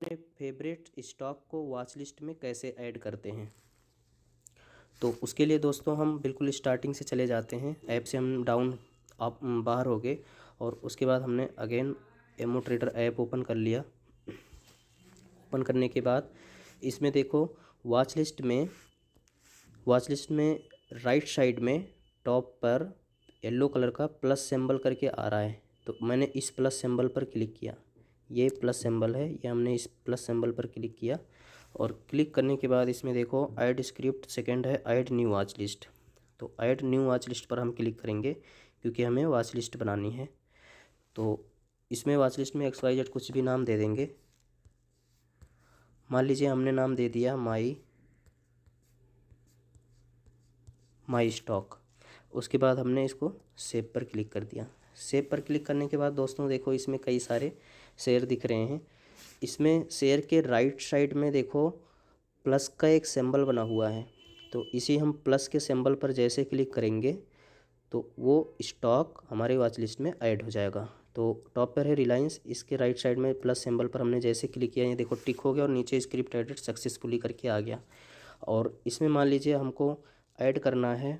अपने favourite stock को watch list में कैसे ऐड करते हैं। तो उसके लिए दोस्तों हम बिल्कुल स्टार्टिंग से चले जाते हैं। ऐप से हम डाउन आप बाहर हो गए और उसके बाद हमने again Emo Trader app open कर लिया। ओपन करने के बाद इसमें देखो वॉच लिस्ट में राइट साइड में टॉप पर येलो कलर का प्लस सिंबल करके आ रहा है। तो मैंने इस प्लस सिंबल पर क्लिक किया। ये प्लस सिंबल है, ये हमने इस प्लस सिंबल पर क्लिक किया और क्लिक करने के बाद इसमें देखो ऐड स्क्रिप्ट सेकंड है ऐड न्यू वॉच लिस्ट। तो ऐड न्यू वॉच लिस्ट पर हम क्लिक करेंगे क्योंकि हमें वॉच लिस्ट बनानी है। तो इसमें वॉच लिस्ट में XYZ कुछ भी नाम दे देंगे। मान लीजिए हमने नाम दे दिया माई स्टॉक। उसके बाद हमने इसको सेव पर क्लिक कर दिया। सेव पर क्लिक करने के बाद दोस्तों देखो इसमें कई सारे शेयर दिख रहे हैं। इसमें शेयर के राइट साइड में देखो प्लस का एक सिंबल बना हुआ है। तो इसी हम प्लस के सिंबल पर जैसे क्लिक करेंगे तो वो स्टॉक हमारे वॉच लिस्ट में ऐड हो जाएगा। तो टॉप पर है रिलायंस, इसके राइट साइड में प्लस सिंबल पर हमने जैसे क्लिक किया ये देखो टिक हो गया और नीचे स्क्रिप्ट एडिट सक्सेसफुली करके आ गया। और इसमें मान लीजिए हमको ऐड करना है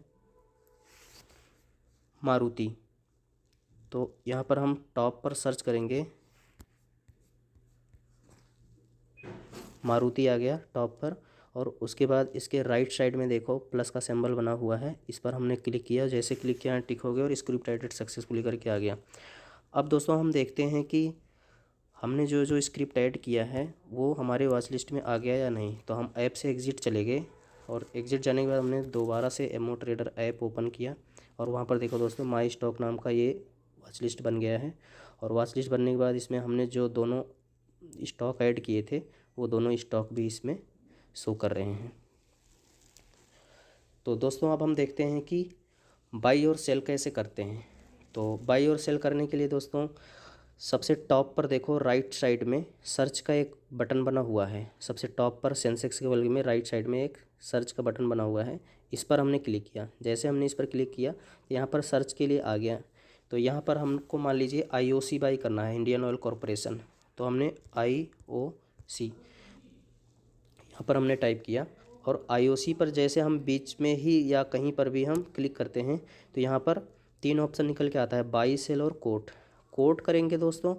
मारुति। तो यहाँ पर हम टॉप पर सर्च करेंगे, मारुति आ गया टॉप पर। और उसके बाद इसके राइट साइड में देखो प्लस का सिंबल बना हुआ है, इस पर हमने क्लिक किया। जैसे क्लिक किया टिक हो गया और स्क्रिप्ट एडिट सक्सेसफुली करके आ गया। अब दोस्तों हम देखते हैं कि हमने जो जो स्क्रिप्ट ऐड किया है वो हमारे वॉच लिस्ट में आ गया या नहीं। तो हम ऐप से एग्ज़िट चले गए और एग्ज़िट जाने के बाद हमने दोबारा से एमो ट्रेडर ऐप ओपन किया और वहाँ पर देखो दोस्तों माई स्टॉक नाम का ये वॉच लिस्ट बन गया है। और वॉच लिस्ट बनने के बाद इसमें हमने जो दोनों स्टॉक ऐड किए थे वो दोनों स्टॉक भी इसमें शो कर रहे हैं। तो दोस्तों अब हम देखते हैं कि बाई और सेल कैसे करते हैं। तो बाई और सेल करने के लिए दोस्तों सबसे टॉप पर देखो राइट साइड में सर्च का एक बटन बना हुआ है। सबसे टॉप पर सेंसेक्स के बगल में राइट साइड में एक सर्च का बटन बना हुआ है, इस पर हमने क्लिक किया। जैसे हमने इस पर क्लिक किया यहाँ पर सर्च के लिए आ गया। तो यहाँ पर हमको मान लीजिए IOC बाई करना है, इंडियन ऑयल कॉरपोरेशन। तो हमने IOC यहाँ पर हमने टाइप किया और IOC पर जैसे हम बीच में ही या कहीं पर भी हम क्लिक करते हैं तो यहाँ पर 3 ऑप्शन निकल के आता है, बाई सेल और कोट। कोट करेंगे दोस्तों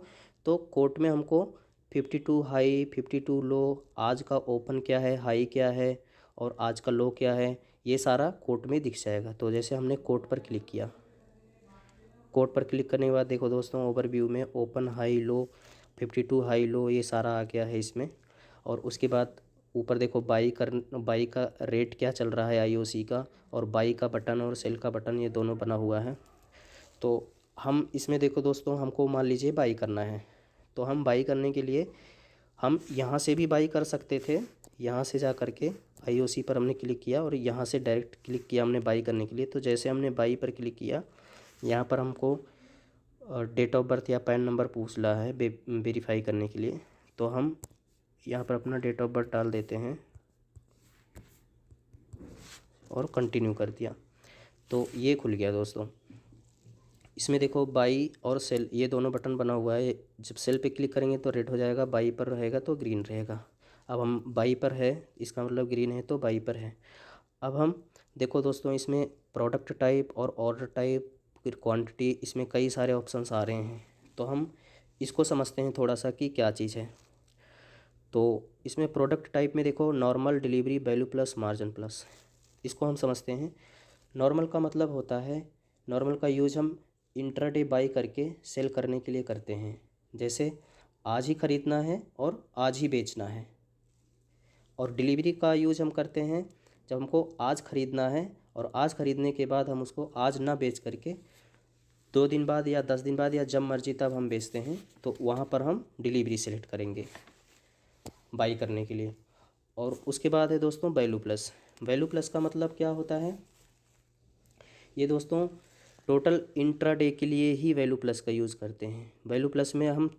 तो कोट में हमको 52 हाई 52 लो, आज का ओपन क्या है, हाई क्या है और आज का लो क्या है, ये सारा कोट में दिख जाएगा। तो जैसे हमने कोट पर क्लिक किया, कोट पर क्लिक करने के बाद देखो दोस्तों ओवरव्यू में open high low 52 high low ये सारा आ गया है इसमें। और उसके बाद ऊपर देखो बाई का रेट क्या चल रहा है IOC का, और बाई का बटन और सेल का बटन ये दोनों बना हुआ है। तो हम इसमें देखो दोस्तों हमको मान लीजिए बाई करना है। तो हम बाई करने के लिए हम यहाँ से भी बाई कर सकते थे, यहाँ से जा कर के IOC पर हमने क्लिक किया और यहाँ से डायरेक्ट क्लिक किया हमने बाई करने के लिए। तो जैसे हमने बाई पर क्लिक किया यहाँ पर हमको डेट ऑफ बर्थ या पैन नंबर पूछ रहा है वेरीफाई करने के लिए। तो हम यहाँ पर अपना डेट ऑफ बर्थ डाल देते हैं और कंटिन्यू कर दिया। तो ये खुल गया दोस्तों। इसमें देखो बाई और सेल ये दोनों बटन बना हुआ है। जब सेल पे क्लिक करेंगे तो रेड हो जाएगा, बाई पर रहेगा तो ग्रीन रहेगा। अब हम बाई पर है, इसका मतलब ग्रीन है तो बाई पर है। अब हम देखो दोस्तों इसमें प्रोडक्ट टाइप और ऑर्डर टाइप फिर क्वांटिटी, इसमें कई सारे ऑप्शंस आ रहे हैं। तो हम इसको समझते हैं थोड़ा सा कि क्या चीज़ है। तो इसमें प्रोडक्ट टाइप में देखो normal, delivery, value plus, margin plus, इसको हम समझते हैं। नॉर्मल का मतलब होता है, नॉर्मल का यूज़ हम इंट्राडे बाई करके सेल करने के लिए करते हैं। जैसे आज ही ख़रीदना है और आज ही बेचना है। और डिलीवरी का यूज़ हम करते हैं जब हमको आज ख़रीदना है और आज ख़रीदने के बाद हम उसको आज ना बेच करके 2 दिन बाद या 10 दिन बाद या जब मर्जी तब हम बेचते हैं, तो वहाँ पर हम डिलीवरी सेलेक्ट करेंगे बाई करने के लिए। और उसके बाद है दोस्तों वैल्यू प्लस। वैल्यू प्लस का मतलब क्या होता है, ये दोस्तों टोटल इंट्राडे के लिए ही वैल्यू प्लस का यूज़ करते हैं। वैल्यू प्लस में हम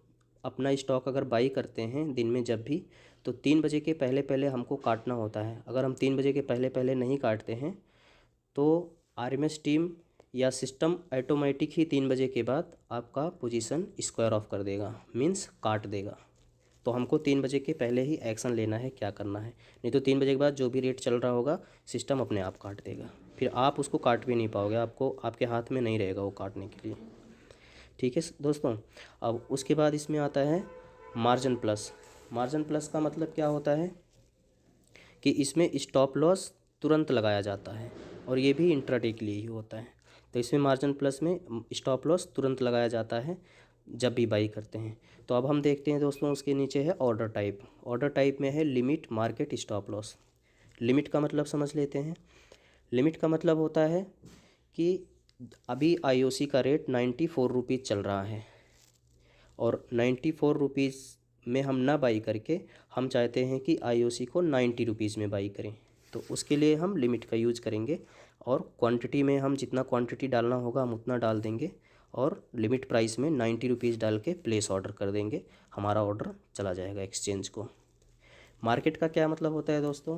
अपना स्टॉक अगर बाई करते हैं दिन में जब भी, तो 3 बजे के पहले पहले हमको काटना होता है। अगर हम 3 बजे के पहले पहले नहीं काटते हैं तो RMS टीम या सिस्टम ऑटोमेटिक ही 3 बजे के बाद आपका पोजीशन स्क्वायर ऑफ कर देगा, मीन्स काट देगा। तो हमको 3 बजे के पहले ही एक्शन लेना है, क्या करना है, नहीं तो 3 बजे के बाद जो भी रेट चल रहा होगा सिस्टम अपने आप काट देगा, फिर आप उसको काट भी नहीं पाओगे, आपको आपके हाथ में नहीं रहेगा वो काटने के लिए। ठीक है दोस्तों। अब उसके बाद इसमें आता है मार्जिन प्लस। मार्जिन प्लस का मतलब क्या होता है कि इसमें स्टॉप लॉस तुरंत लगाया जाता है और ये भी इंट्राडे के लिए ही होता है। तो इसमें मार्जिन प्लस में स्टॉप लॉस तुरंत लगाया जाता है जब भी बाई करते हैं। तो अब हम देखते हैं दोस्तों, उसके नीचे है ऑर्डर टाइप। ऑर्डर टाइप में है limit, market, stop loss. Limit का मतलब समझ लेते हैं। लिमिट का मतलब होता है कि अभी आईओसी का रेट 94 रुपीज़ चल रहा है और 94 रुपीज़ में हम ना बाई करके हम चाहते हैं कि आईओसी को 90 रुपीज़ में बाई करें, तो उसके लिए हम लिमिट का यूज़ करेंगे और क्वांटिटी में हम जितना क्वांटिटी डालना होगा हम उतना डाल देंगे और लिमिट प्राइस में 90 रुपीज़ डाल के प्लेस ऑर्डर कर देंगे, हमारा ऑर्डर चला जाएगा एक्सचेंज को। मार्केट का क्या मतलब होता है दोस्तों,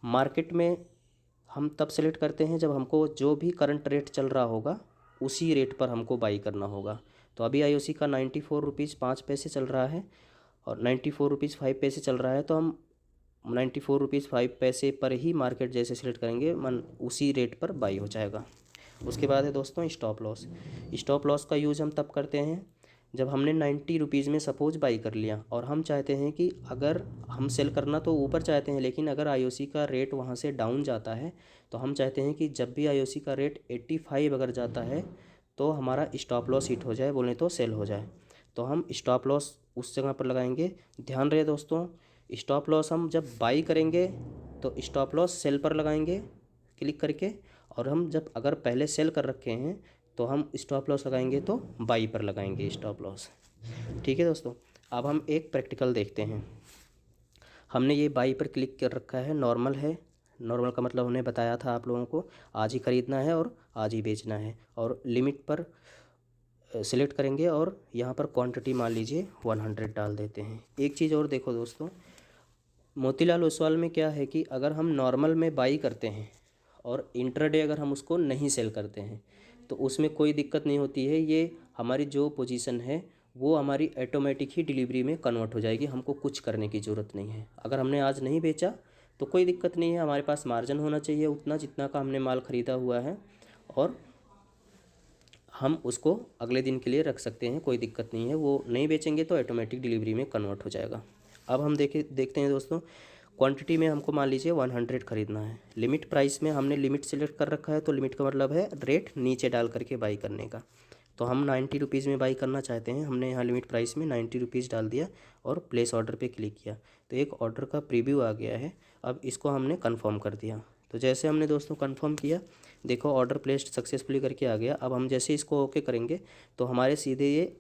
मार्केट में हम तब सेलेक्ट करते हैं जब हमको जो भी करंट रेट चल रहा होगा उसी रेट पर हमको बाई करना होगा। तो अभी आईओसी का 94 रुपीज़ 5 पैसे चल रहा है और 94 रुपीज़ 5 पैसे चल रहा है, तो हम 94 रुपीज़ 5 पैसे पर ही मार्केट जैसे सेलेक्ट करेंगे मन उसी रेट पर बाई हो जाएगा। उसके बाद है दोस्तों स्टॉप लॉस। स्टॉप लॉस का यूज़ हम तब करते हैं जब हमने 90 रुपीज़ में सपोज बाई कर लिया और हम चाहते हैं कि अगर हम सेल करना तो ऊपर चाहते हैं, लेकिन अगर आईओसी का रेट वहाँ से डाउन जाता है तो हम चाहते हैं कि जब भी आईओसी का रेट 85 अगर जाता है तो हमारा स्टॉप लॉस हिट हो जाए, बोले तो सेल हो जाए। तो हम स्टॉप लॉस उस जगह पर लगाएंगे। ध्यान रहे दोस्तों, स्टॉप लॉस हम जब बाई करेंगे तो स्टॉप लॉस सेल पर लगाएंगे क्लिक करके, और हम जब अगर पहले सेल कर रखे हैं तो हम स्टॉप लॉस लगाएंगे तो बाई पर लगाएंगे स्टॉप लॉस। ठीक है दोस्तों। अब हम एक प्रैक्टिकल देखते हैं। हमने ये बाई पर क्लिक कर रखा है, नॉर्मल है। नॉर्मल का मतलब हमने बताया था आप लोगों को, आज ही ख़रीदना है और आज ही बेचना है, और लिमिट पर सिलेक्ट करेंगे और यहाँ पर क्वांटिटी मान लीजिए 100 डाल देते हैं। एक चीज़ और देखो दोस्तों, मोतीलाल ओसवाल में क्या है कि अगर हम नॉर्मल में बाई करते हैं और इंट्राडे अगर हम उसको नहीं सेल करते हैं तो उसमें कोई दिक्कत नहीं होती है। ये हमारी जो पोजीशन है वो हमारी ऑटोमेटिक ही डिलीवरी में कन्वर्ट हो जाएगी, हमको कुछ करने की ज़रूरत नहीं है। अगर हमने आज नहीं बेचा तो कोई दिक्कत नहीं है, हमारे पास मार्जिन होना चाहिए उतना जितना का हमने माल ख़रीदा हुआ है, और हम उसको अगले दिन के लिए रख सकते हैं, कोई दिक्कत नहीं है। वो नहीं बेचेंगे तो ऑटोमेटिक डिलीवरी में कन्वर्ट हो जाएगा। अब हम देखते हैं दोस्तों, क्वांटिटी में हमको मान लीजिए 100 ख़रीदना है। लिमिट प्राइस में हमने लिमिट सेलेक्ट कर रखा है, तो लिमिट का मतलब है रेट नीचे डाल करके बाई करने का। तो हम 90 रुपीज़ में बाई करना चाहते हैं, हमने यहाँ लिमिट प्राइस में 90 रुपीज़ डाल दिया और प्लेस ऑर्डर पे क्लिक किया तो एक ऑर्डर का प्रीव्यू आ गया है। अब इसको हमने कंफर्म कर दिया। तो जैसे हमने दोस्तों कंफर्म किया, देखो ऑर्डर प्लेस्ड सक्सेसफुली करके आ गया। अब हम जैसे इसको ओके करेंगे तो हमारे सीधे ये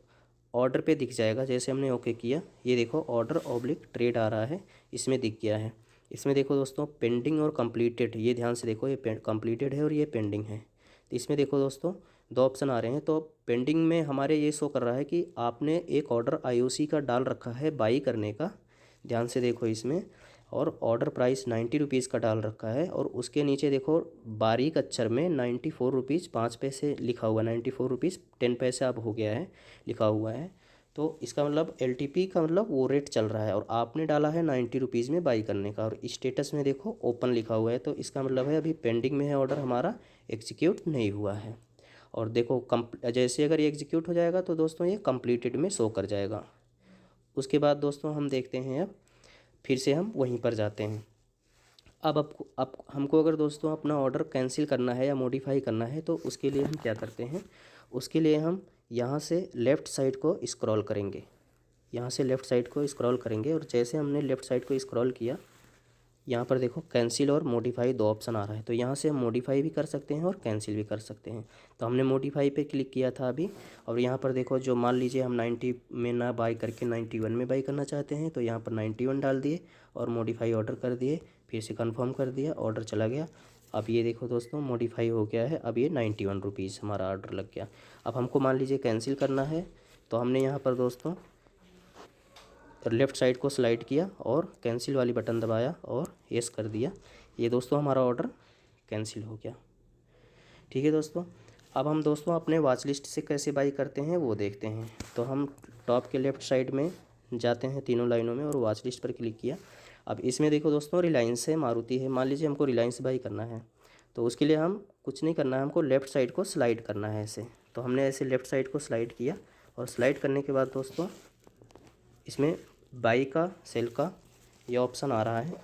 ऑर्डर पे दिख जाएगा। जैसे हमने ओके किया, ये देखो ऑर्डर ऑब्लिक ट्रेड आ रहा है, इसमें दिख गया है। इसमें देखो दोस्तों पेंडिंग और कंप्लीटेड, ये ध्यान से देखो, ये कंप्लीटेड है और ये पेंडिंग है। तो इसमें देखो दोस्तों दो ऑप्शन आ रहे हैं। तो पेंडिंग में हमारे ये शो कर रहा है कि आपने एक ऑर्डर आईओसी का डाल रखा है बाई करने का, ध्यान से देखो इसमें, और ऑर्डर प्राइस 90 रुपीज़ का डाल रखा है और उसके नीचे देखो बारीक अक्षर में 94 रुपीज़ 5 पैसे लिखा हुआ, 94 रुपीज़ 10 पैसे अब हो गया है लिखा हुआ है। तो इसका मतलब एलटीपी का मतलब वो रेट चल रहा है और आपने डाला है 90 रुपीज़ में बाई करने का, और स्टेटस में देखो ओपन लिखा हुआ है, तो इसका मतलब है अभी पेंडिंग में है ऑर्डर, हमारा एग्जीक्यूट नहीं हुआ है। और देखो जैसे अगर ये एग्जीक्यूट हो जाएगा तो दोस्तों ये कंप्लीटेड में शो कर जाएगा। उसके बाद दोस्तों हम देखते हैं, अब फिर से हम वहीं पर जाते हैं। अब हमको अगर दोस्तों अपना ऑर्डर कैंसिल करना है या मॉडिफाई करना है तो उसके लिए हम क्या करते हैं, उसके लिए हम यहाँ से लेफ़्ट साइड को स्क्रॉल करेंगे, यहाँ से लेफ़्ट साइड को स्क्रॉल करेंगे और जैसे हमने लेफ़्ट साइड को स्क्रॉल किया, यहाँ पर देखो कैंसिल और मॉडिफाई दो ऑप्शन आ रहा है। तो यहाँ से हम मॉडिफाई भी कर सकते हैं और कैंसिल भी कर सकते हैं। तो हमने मॉडिफाई पे क्लिक किया था अभी, और यहाँ पर देखो जो मान लीजिए हम 90 में ना बाई करके 91 में बाई करना चाहते हैं तो यहाँ पर 91 डाल दिए और मॉडिफाई ऑर्डर कर दिए, फिर से कन्फर्म कर दिया, ऑर्डर चला गया। अब ये देखो दोस्तों मॉडिफाई हो गया है, अब ये 91 रुपीज़ हमारा ऑर्डर लग गया। अब हमको मान लीजिए कैंसिल करना है तो हमने यहाँ पर दोस्तों लेफ़्ट साइड को स्लाइड किया और कैंसिल वाली बटन दबाया और यस कर दिया। ये दोस्तों हमारा ऑर्डर कैंसिल हो गया। ठीक है दोस्तों। अब हम दोस्तों अपने वॉच लिस्ट से कैसे बाई करते हैं वो देखते हैं। तो हम टॉप के लेफ़्ट साइड में जाते हैं तीनों लाइनों में और वॉच लिस्ट पर क्लिक किया। अब इसमें देखो दोस्तों, रिलायंस है, मारुति है। मान लीजिए हमको रिलायंस बाई करना है, तो उसके लिए हम कुछ नहीं करना है, हमको लेफ़्ट साइड को स्लाइड करना है ऐसे। तो हमने ऐसे लेफ़्ट साइड को स्लाइड किया और स्लाइड करने के बाद दोस्तों इसमें बाई का सेल का ये ऑप्शन आ रहा है,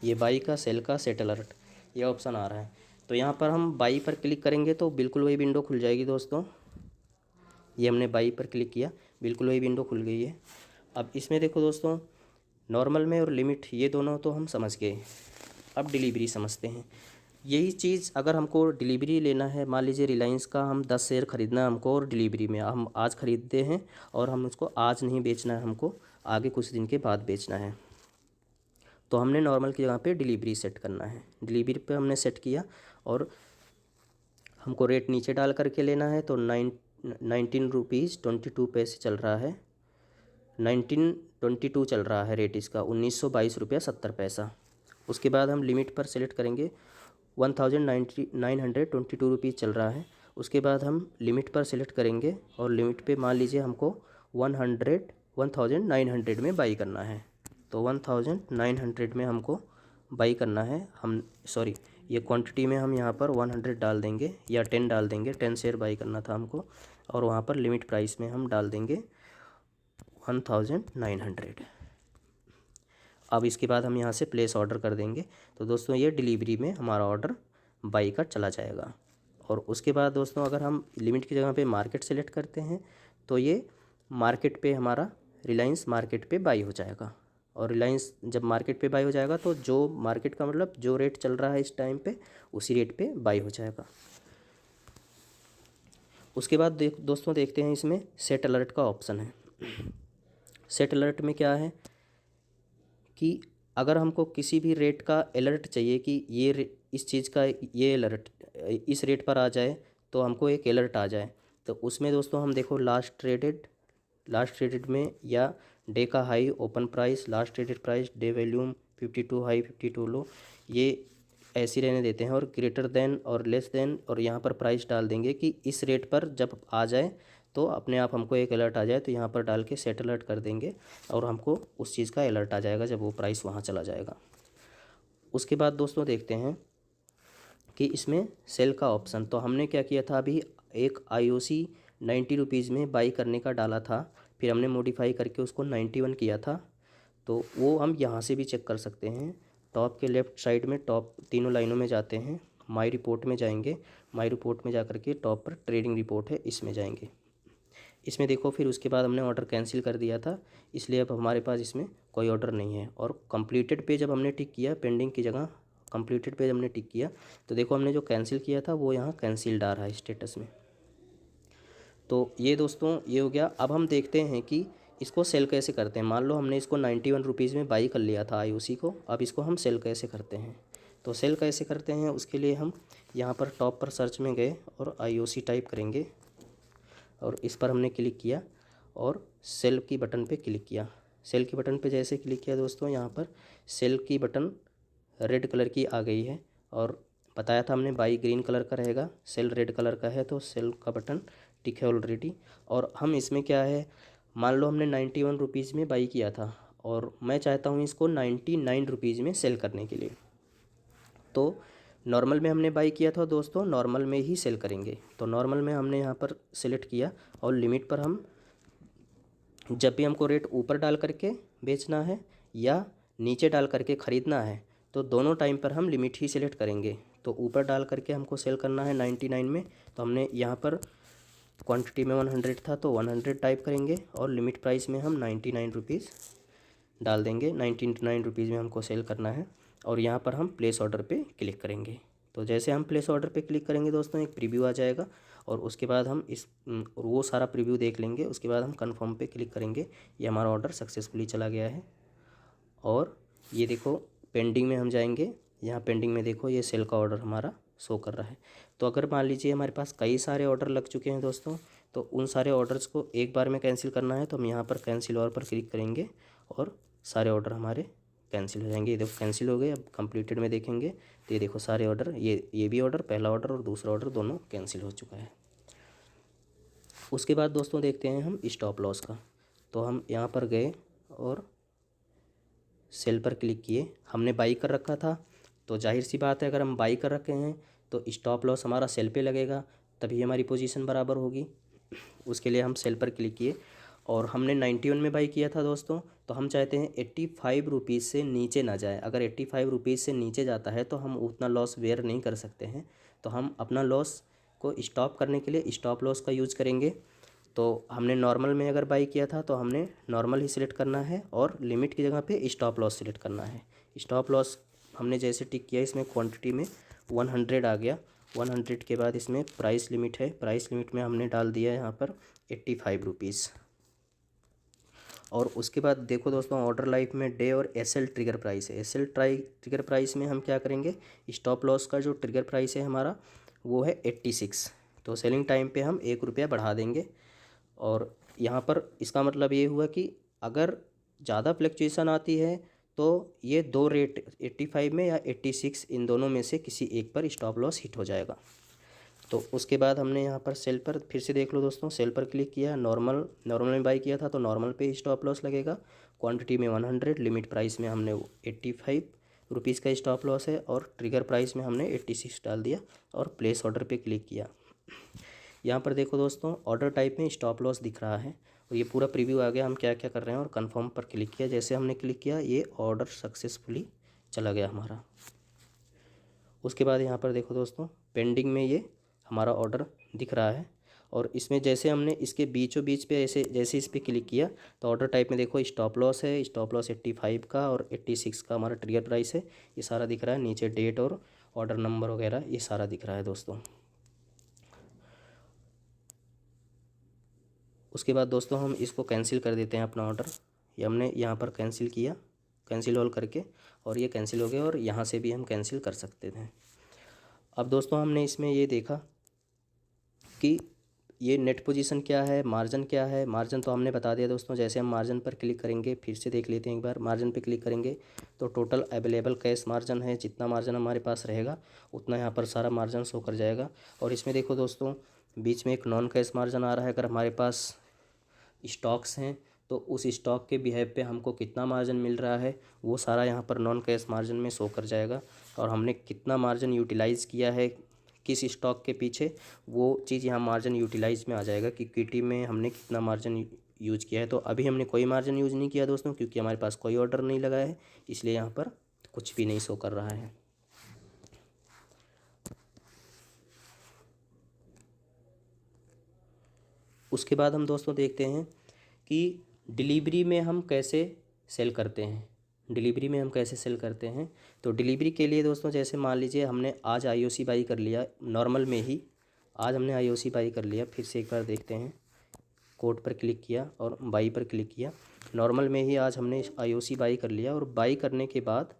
ये बाई का सेल का सेट अलर्ट ये ऑप्शन आ रहा है। तो यहाँ पर हम बाई पर क्लिक करेंगे तो बिल्कुल वही विंडो खुल जाएगी दोस्तों। ये हमने बाई पर क्लिक किया, बिल्कुल वही विंडो खुल गई है। अब इसमें देखो दोस्तों, नॉर्मल में और लिमिट ये दोनों तो हम समझ गए। अब डिलीवरी समझते हैं। यही चीज़ अगर हमको डिलीवरी लेना है, मान लीजिए रिलायंस का हम 10 शेयर ख़रीदना है हमको, और डिलीवरी में हम आज ख़रीदते हैं और हम उसको आज नहीं बेचना है, हमको आगे कुछ दिन के बाद बेचना है। तो हमने नॉर्मल की जगह पे डिलीवरी सेट करना है। डिलीवरी पे हमने सेट किया और हमको रेट नीचे डाल करके लेना है। तो 19 रुपीज़ 22 पैसे चल रहा है, 1922 चल रहा है रेट इसका, 1922 रुपया 70 पैसा। उसके बाद हम लिमिट पर सेलेक्ट करेंगे, 1922 रुपीज़ चल रहा है। उसके बाद हम लिमिट पर सेलेक्ट करेंगे और लिमिट पे मान लीजिए हमको 1900 में बाई करना है। तो 1900 में हमको बाई करना है। हम सॉरी, ये क्वांटिटी में हम यहाँ पर 100 डाल देंगे या 10 डाल देंगे, 10 शेयर बाई करना था हमको। और वहाँ पर लिमिट प्राइस में हम डाल देंगे 1900। अब इसके बाद हम यहाँ से प्लेस ऑर्डर कर देंगे। तो दोस्तों ये डिलीवरी में हमारा ऑर्डर बाई का चला जाएगा। और उसके बाद दोस्तों अगर हम लिमिट की जगह पे मार्केट सेलेक्ट करते हैं तो ये मार्केट पे हमारा रिलायंस मार्केट पे बाई हो जाएगा। और रिलायंस जब मार्केट पे बाई हो जाएगा तो जो मार्केट का मतलब जो रेट चल रहा है इस टाइम पे, उसी रेट पे बाई हो जाएगा। उसके बाद दोस्तों देखते हैं इसमें सेट अलर्ट का ऑप्शन है। सेट अलर्ट में क्या है कि अगर हमको किसी भी रेट का अलर्ट चाहिए कि इस चीज़ का ये अलर्ट इस रेट पर आ जाए, तो हमको एक अलर्ट आ जाए। तो उसमें दोस्तों हम देखो लास्ट ट्रेडेड में या डे का high, open price, last traded price, day volume, 52 high 52 लो, ये ऐसे रहने देते हैं। और ग्रेटर देन और लेस देन, और यहाँ पर प्राइस डाल देंगे कि इस रेट पर जब आ जाए तो अपने आप हमको एक अलर्ट आ जाए। तो यहाँ पर डाल के सेट अलर्ट कर देंगे और हमको उस चीज़ का अलर्ट आ जाएगा जब वो प्राइस वहाँ चला जाएगा। उसके बाद दोस्तों देखते हैं कि इसमें सेल का ऑप्शन, तो हमने क्या किया था, अभी एक IOC 90 रुपीज़ में बाई करने का डाला था, फिर हमने मॉडिफाई करके उसको 91 किया था। तो वो हम यहाँ से भी चेक कर सकते हैं। टॉप के लेफ़्ट साइड में टॉप तीनों लाइनों में जाते हैं, माई रिपोर्ट में जाएंगे, माई रिपोर्ट में जा कर के टॉप पर ट्रेडिंग रिपोर्ट है, इसमें जाएंगे। इसमें देखो फिर उसके बाद हमने ऑर्डर कैंसिल कर दिया था, इसलिए अब हमारे पास इसमें कोई ऑर्डर नहीं है। और कंप्लीटेड पे जब हमने टिक किया, पेंडिंग की जगह कंप्लीटेड पे हमने टिक किया, तो देखो हमने जो कैंसिल किया था वो यहाँ कैंसिल्ड आ रहा है स्टेटस में। तो ये दोस्तों ये हो गया। अब हम देखते हैं कि इसको सेल कैसे करते हैं। मान लो हमने इसको 91 रुपीज़ में बाई कर लिया था IOC को, अब इसको हम सेल कैसे करते हैं। तो सेल कैसे करते हैं उसके लिए हम यहाँ पर टॉप पर सर्च में गए और IOC टाइप करेंगे और इस पर हमने क्लिक किया और सेल की बटन पे क्लिक किया। सेल की बटन पे जैसे क्लिक किया दोस्तों, यहाँ पर सेल की बटन रेड कलर की आ गई है। और बताया था हमने बाई ग्रीन कलर का रहेगा, सेल रेड कलर का है, तो सेल का बटन टिक है ऑलरेडी। और हम इसमें क्या है, मान लो हमने 91 रुपीज़ में बाई किया था और मैं चाहता हूँ इसको 99 रुपीज़ में सेल करने के लिए। तो नॉर्मल में हमने बाई किया था दोस्तों, नॉर्मल में ही सेल करेंगे। तो नॉर्मल में हमने यहाँ पर सिलेक्ट किया और लिमिट पर हम जब भी हमको रेट ऊपर डाल करके बेचना है या नीचे डाल करके ख़रीदना है, तो दोनों टाइम पर हम लिमिट ही सिलेक्ट करेंगे। तो ऊपर डाल करके हमको सेल करना है 99 में, तो हमने यहाँ पर क्वांटिटी में 100 था तो 100 टाइप करेंगे और लिमिट प्राइस में हम 99 रुपीज़ डाल देंगे। 99 रुपीज़ में हमको सेल करना है और यहाँ पर हम प्लेस ऑर्डर पे क्लिक करेंगे। तो जैसे हम प्लेस ऑर्डर पे क्लिक करेंगे दोस्तों, एक प्रीव्यू आ जाएगा और उसके बाद हम वो सारा प्रीव्यू देख लेंगे। उसके बाद हम कंफर्म पे क्लिक करेंगे, ये हमारा ऑर्डर सक्सेसफुली चला गया है। और ये देखो पेंडिंग में हम जाएंगे, यहाँ पेंडिंग में देखो ये सेल का ऑर्डर हमारा शो कर रहा है। तो अगर मान लीजिए हमारे पास कई सारे ऑर्डर लग चुके हैं दोस्तों, तो उन सारे ऑर्डर्स को एक बार में कैंसिल करना है, तो हम यहाँ पर कैंसिल और पर क्लिक करेंगे और सारे ऑर्डर हमारे कैंसिल हो जाएंगे। ये देखो कैंसिल हो गए। अब कंप्लीटेड में देखेंगे तो ये देखो सारे ऑर्डर, ये भी ऑर्डर, पहला ऑर्डर और दूसरा ऑर्डर दोनों कैंसिल हो चुका है। उसके बाद दोस्तों देखते हैं हम स्टॉप लॉस का। तो हम यहाँ पर गए और सेल पर क्लिक किए। हमने बाई कर रखा था, तो जाहिर सी बात है अगर हम बाई कर रखे हैं तो स्टॉप लॉस हमारा सेल पे लगेगा, तभी हमारी पोजीशन बराबर होगी। उसके लिए हम सेल पर क्लिक किए और हमने 91 में बाई किया था दोस्तों, तो हम चाहते हैं 85 रुपीज़ से नीचे ना जाए। अगर 85 रुपीज़ से नीचे जाता है तो हम उतना लॉस वेयर नहीं कर सकते हैं, तो हम अपना लॉस को स्टॉप करने के लिए स्टॉप लॉस का यूज़ करेंगे। तो हमने नॉर्मल में अगर बाई किया था तो हमने नॉर्मल ही सिलेक्ट करना है और लिमिट की जगह पे स्टॉप लॉस सिलेक्ट करना है। स्टॉप लॉस हमने जैसे टिक किया, इसमें क्वांटिटी में 100 आ गया। 100 के बाद इसमें प्राइस लिमिट है, प्राइस लिमिट में हमने डाल दिया है यहाँ पर 85 रुपीज़। और उसके बाद देखो दोस्तों, ऑर्डर लाइफ में डे और एसएल ट्रिगर प्राइस है। एसएल ट्रिगर प्राइस में हम क्या करेंगे, स्टॉप लॉस का जो ट्रिगर प्राइस है हमारा वो है 86। तो सेलिंग टाइम पे हम 1 रुपया बढ़ा देंगे। और यहाँ पर इसका मतलब ये हुआ कि अगर ज़्यादा फ्लक्चुएसन आती है तो ये दो रेट 85 में या 86 इन दोनों में से किसी एक पर स्टॉप लॉस हिट हो जाएगा। तो उसके बाद हमने यहाँ पर सेल पर फिर से देख लो दोस्तों, सेल पर क्लिक किया, नॉर्मल में बाई किया था तो नॉर्मल पे स्टॉप लॉस लगेगा। क्वांटिटी में 100, लिमिट प्राइस में हमने 85 रुपीज़ का स्टॉप लॉस है और ट्रिगर प्राइस में हमने 86 डाल दिया और प्लेस ऑर्डर पे क्लिक किया। यहाँ पर देखो दोस्तों, ऑर्डर टाइप में स्टॉप लॉस दिख रहा है और ये पूरा प्रीव्यू आ गया हम क्या क्या कर रहे हैं, और कंफर्म पर क्लिक किया। जैसे हमने क्लिक किया ये ऑर्डर सक्सेसफुली चला गया हमारा। उसके बाद यहाँ पर देखो दोस्तों, पेंडिंग में ये हमारा ऑर्डर दिख रहा है और इसमें जैसे हमने इसके बीचों बीच पे ऐसे जैसे इस पर क्लिक किया तो ऑर्डर टाइप में देखो स्टॉप लॉस है, स्टॉप लॉस 85 का और 86 का हमारा ट्रिगर प्राइस है, ये सारा दिख रहा है। नीचे डेट और ऑर्डर नंबर वगैरह ये सारा दिख रहा है दोस्तों। उसके बाद दोस्तों हम इसको कैंसिल कर देते हैं अपना ऑर्डर। ये हमने यहाँ पर कैंसिल किया, कैंसिल ऑल करके, और ये कैंसिल हो गया और यहाँ से भी हम कैंसिल कर सकते थे। अब दोस्तों हमने इसमें ये देखा कि ये नेट पोजीशन क्या है, मार्जिन क्या है। मार्जिन तो हमने बता दिया दोस्तों। जैसे हम मार्जिन पर क्लिक करेंगे, फिर से देख लेते हैं एक बार, मार्जिन पे क्लिक करेंगे तो टोटल अवेलेबल कैश मार्जिन है, जितना मार्जिन हमारे पास रहेगा उतना यहाँ पर सारा मार्जिन शो कर जाएगा। और इसमें देखो दोस्तों, बीच में एक नॉन कैश मार्जिन आ रहा है। अगर हमारे पास स्टॉक्स हैं तो उस स्टॉक के बिहेव पे हमको कितना मार्जिन मिल रहा है वो सारा यहाँ पर नॉन कैश मार्जिन में शो कर जाएगा। और हमने कितना मार्जिन यूटिलाइज़ किया है किस स्टॉक के पीछे, वो चीज़ यहाँ मार्जिन यूटिलाइज में आ जाएगा कि इक्विटी में हमने कितना मार्जिन यूज किया है। तो अभी हमने कोई मार्जिन यूज नहीं किया दोस्तों, क्योंकि हमारे पास कोई ऑर्डर नहीं लगा है, इसलिए यहाँ पर कुछ भी नहीं शो कर रहा है। उसके बाद हम दोस्तों देखते हैं कि डिलीवरी में हम कैसे सेल करते हैं। डिलीवरी में हम कैसे सेल करते हैं, तो डिलीवरी के लिए दोस्तों जैसे मान लीजिए हमने आज आईओसी बाई कर लिया नॉर्मल में ही, आज हमने आईओसी बाई कर लिया। फिर से एक बार देखते हैं, कोड पर क्लिक किया और बाई पर क्लिक किया। नॉर्मल में ही आज हमने आईओसी बाई कर लिया और बाई करने के बाद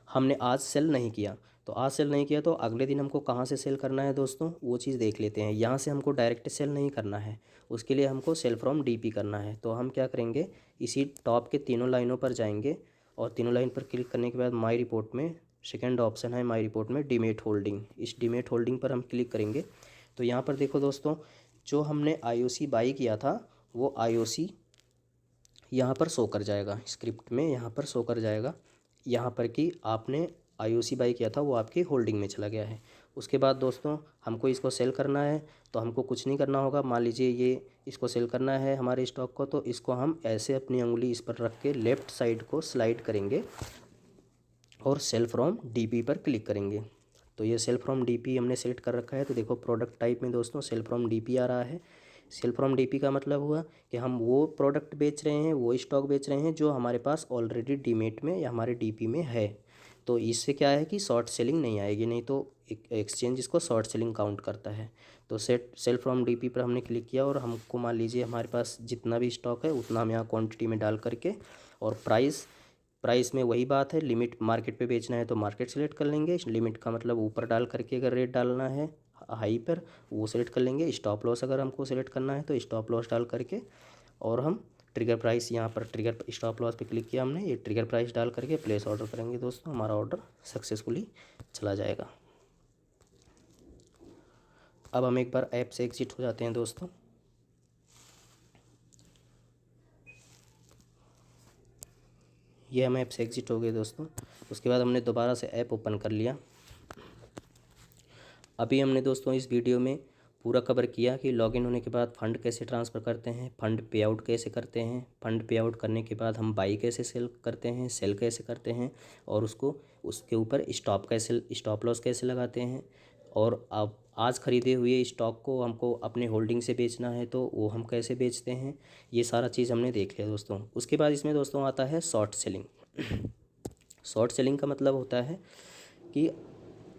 हमने आज सेल नहीं किया। तो आज सेल नहीं किया तो अगले दिन हमको कहाँ से सेल करना है दोस्तों, वो चीज़ देख लेते हैं। यहाँ से हमको डायरेक्ट सेल नहीं करना है, उसके लिए हमको सेल फ्रॉम डीपी करना है। तो हम क्या करेंगे, इसी टॉप के तीनों लाइनों पर जाएंगे और तीनों लाइन पर क्लिक करने के बाद माई रिपोर्ट में सेकेंड ऑप्शन है, माई रिपोर्ट में डीमेट होल्डिंग, इस डीमेट होल्डिंग पर हम क्लिक करेंगे। तो यहाँ पर देखो दोस्तों, जो हमने आईओसी बाई किया था वो आईओसी यहाँ पर शो कर जाएगा, स्क्रिप्ट में यहाँ पर शो कर जाएगा यहाँ पर कि आपने आईओसी बाई किया था वो आपकी होल्डिंग में चला गया है। उसके बाद दोस्तों हमको इसको सेल करना है, तो हमको कुछ नहीं करना होगा। मान लीजिए ये इसको सेल करना है हमारे स्टॉक को, तो इसको हम ऐसे अपनी उंगली इस पर रख के लेफ़्ट साइड को स्लाइड करेंगे और सेल फ्रॉम डीपी पर क्लिक करेंगे। तो ये सेल फ्रॉम डीपी हमने सेलेक्ट कर रखा है। तो देखो प्रोडक्ट टाइप में दोस्तों सेल फ्रॉम डीपी आ रहा है। सेल फ्रॉम डीपी का मतलब हुआ कि हम वो प्रोडक्ट बेच रहे हैं, वो स्टॉक बेच रहे हैं जो हमारे पास ऑलरेडी डीमेट में या हमारे डीपी में है। तो इससे क्या है कि शॉर्ट सेलिंग नहीं आएगी, नहीं तो एक्सचेंज इसको शॉर्ट सेलिंग काउंट करता है। तो सेल फ्रॉम डीपी पर हमने क्लिक किया और हमको मान लीजिए हमारे पास जितना भी स्टॉक है उतना हम यहाँ क्वान्टिटी में डाल करके, और प्राइस में वही बात है, लिमिट मार्केट पे बेचना है तो मार्केट सेलेक्ट कर लेंगे। लिमिट का मतलब ऊपर डाल करके अगर रेट डालना है हाई पर वो सेलेक्ट कर लेंगे। स्टॉप लॉस अगर हमको सेलेक्ट करना है तो स्टॉप लॉस डाल करके, और हम ट्रिगर प्राइस यहाँ पर ट्रिगर स्टॉप लॉस पे क्लिक किया हमने, ये ट्रिगर प्राइस डाल करके प्लेस ऑर्डर करेंगे दोस्तों, हमारा ऑर्डर सक्सेसफुली चला जाएगा। अब हम एक बार ऐप से एग्जिट हो जाते हैं दोस्तों। ये हम ऐप से एग्जिट हो गए दोस्तों। उसके बाद हमने दोबारा से ऐप ओपन कर लिया। अभी हमने दोस्तों इस वीडियो में पूरा कवर किया कि लॉगिन होने के बाद फ़ंड कैसे ट्रांसफ़र करते हैं, फ़ंड पे आउट कैसे करते हैं, फ़ंड पे आउट करने के बाद हम बाई कैसे सेल करते हैं, सेल कैसे करते हैं, और उसको उसके ऊपर स्टॉप लॉस कैसे लगाते हैं, और अब आज ख़रीदे हुए स्टॉक को हमको अपने होल्डिंग से बेचना है तो वो हम कैसे बेचते हैं, ये सारा चीज़ हमने देख लिया दोस्तों। उसके बाद इसमें दोस्तों आता है शॉर्ट सेलिंग। शॉर्ट सेलिंग का मतलब होता है कि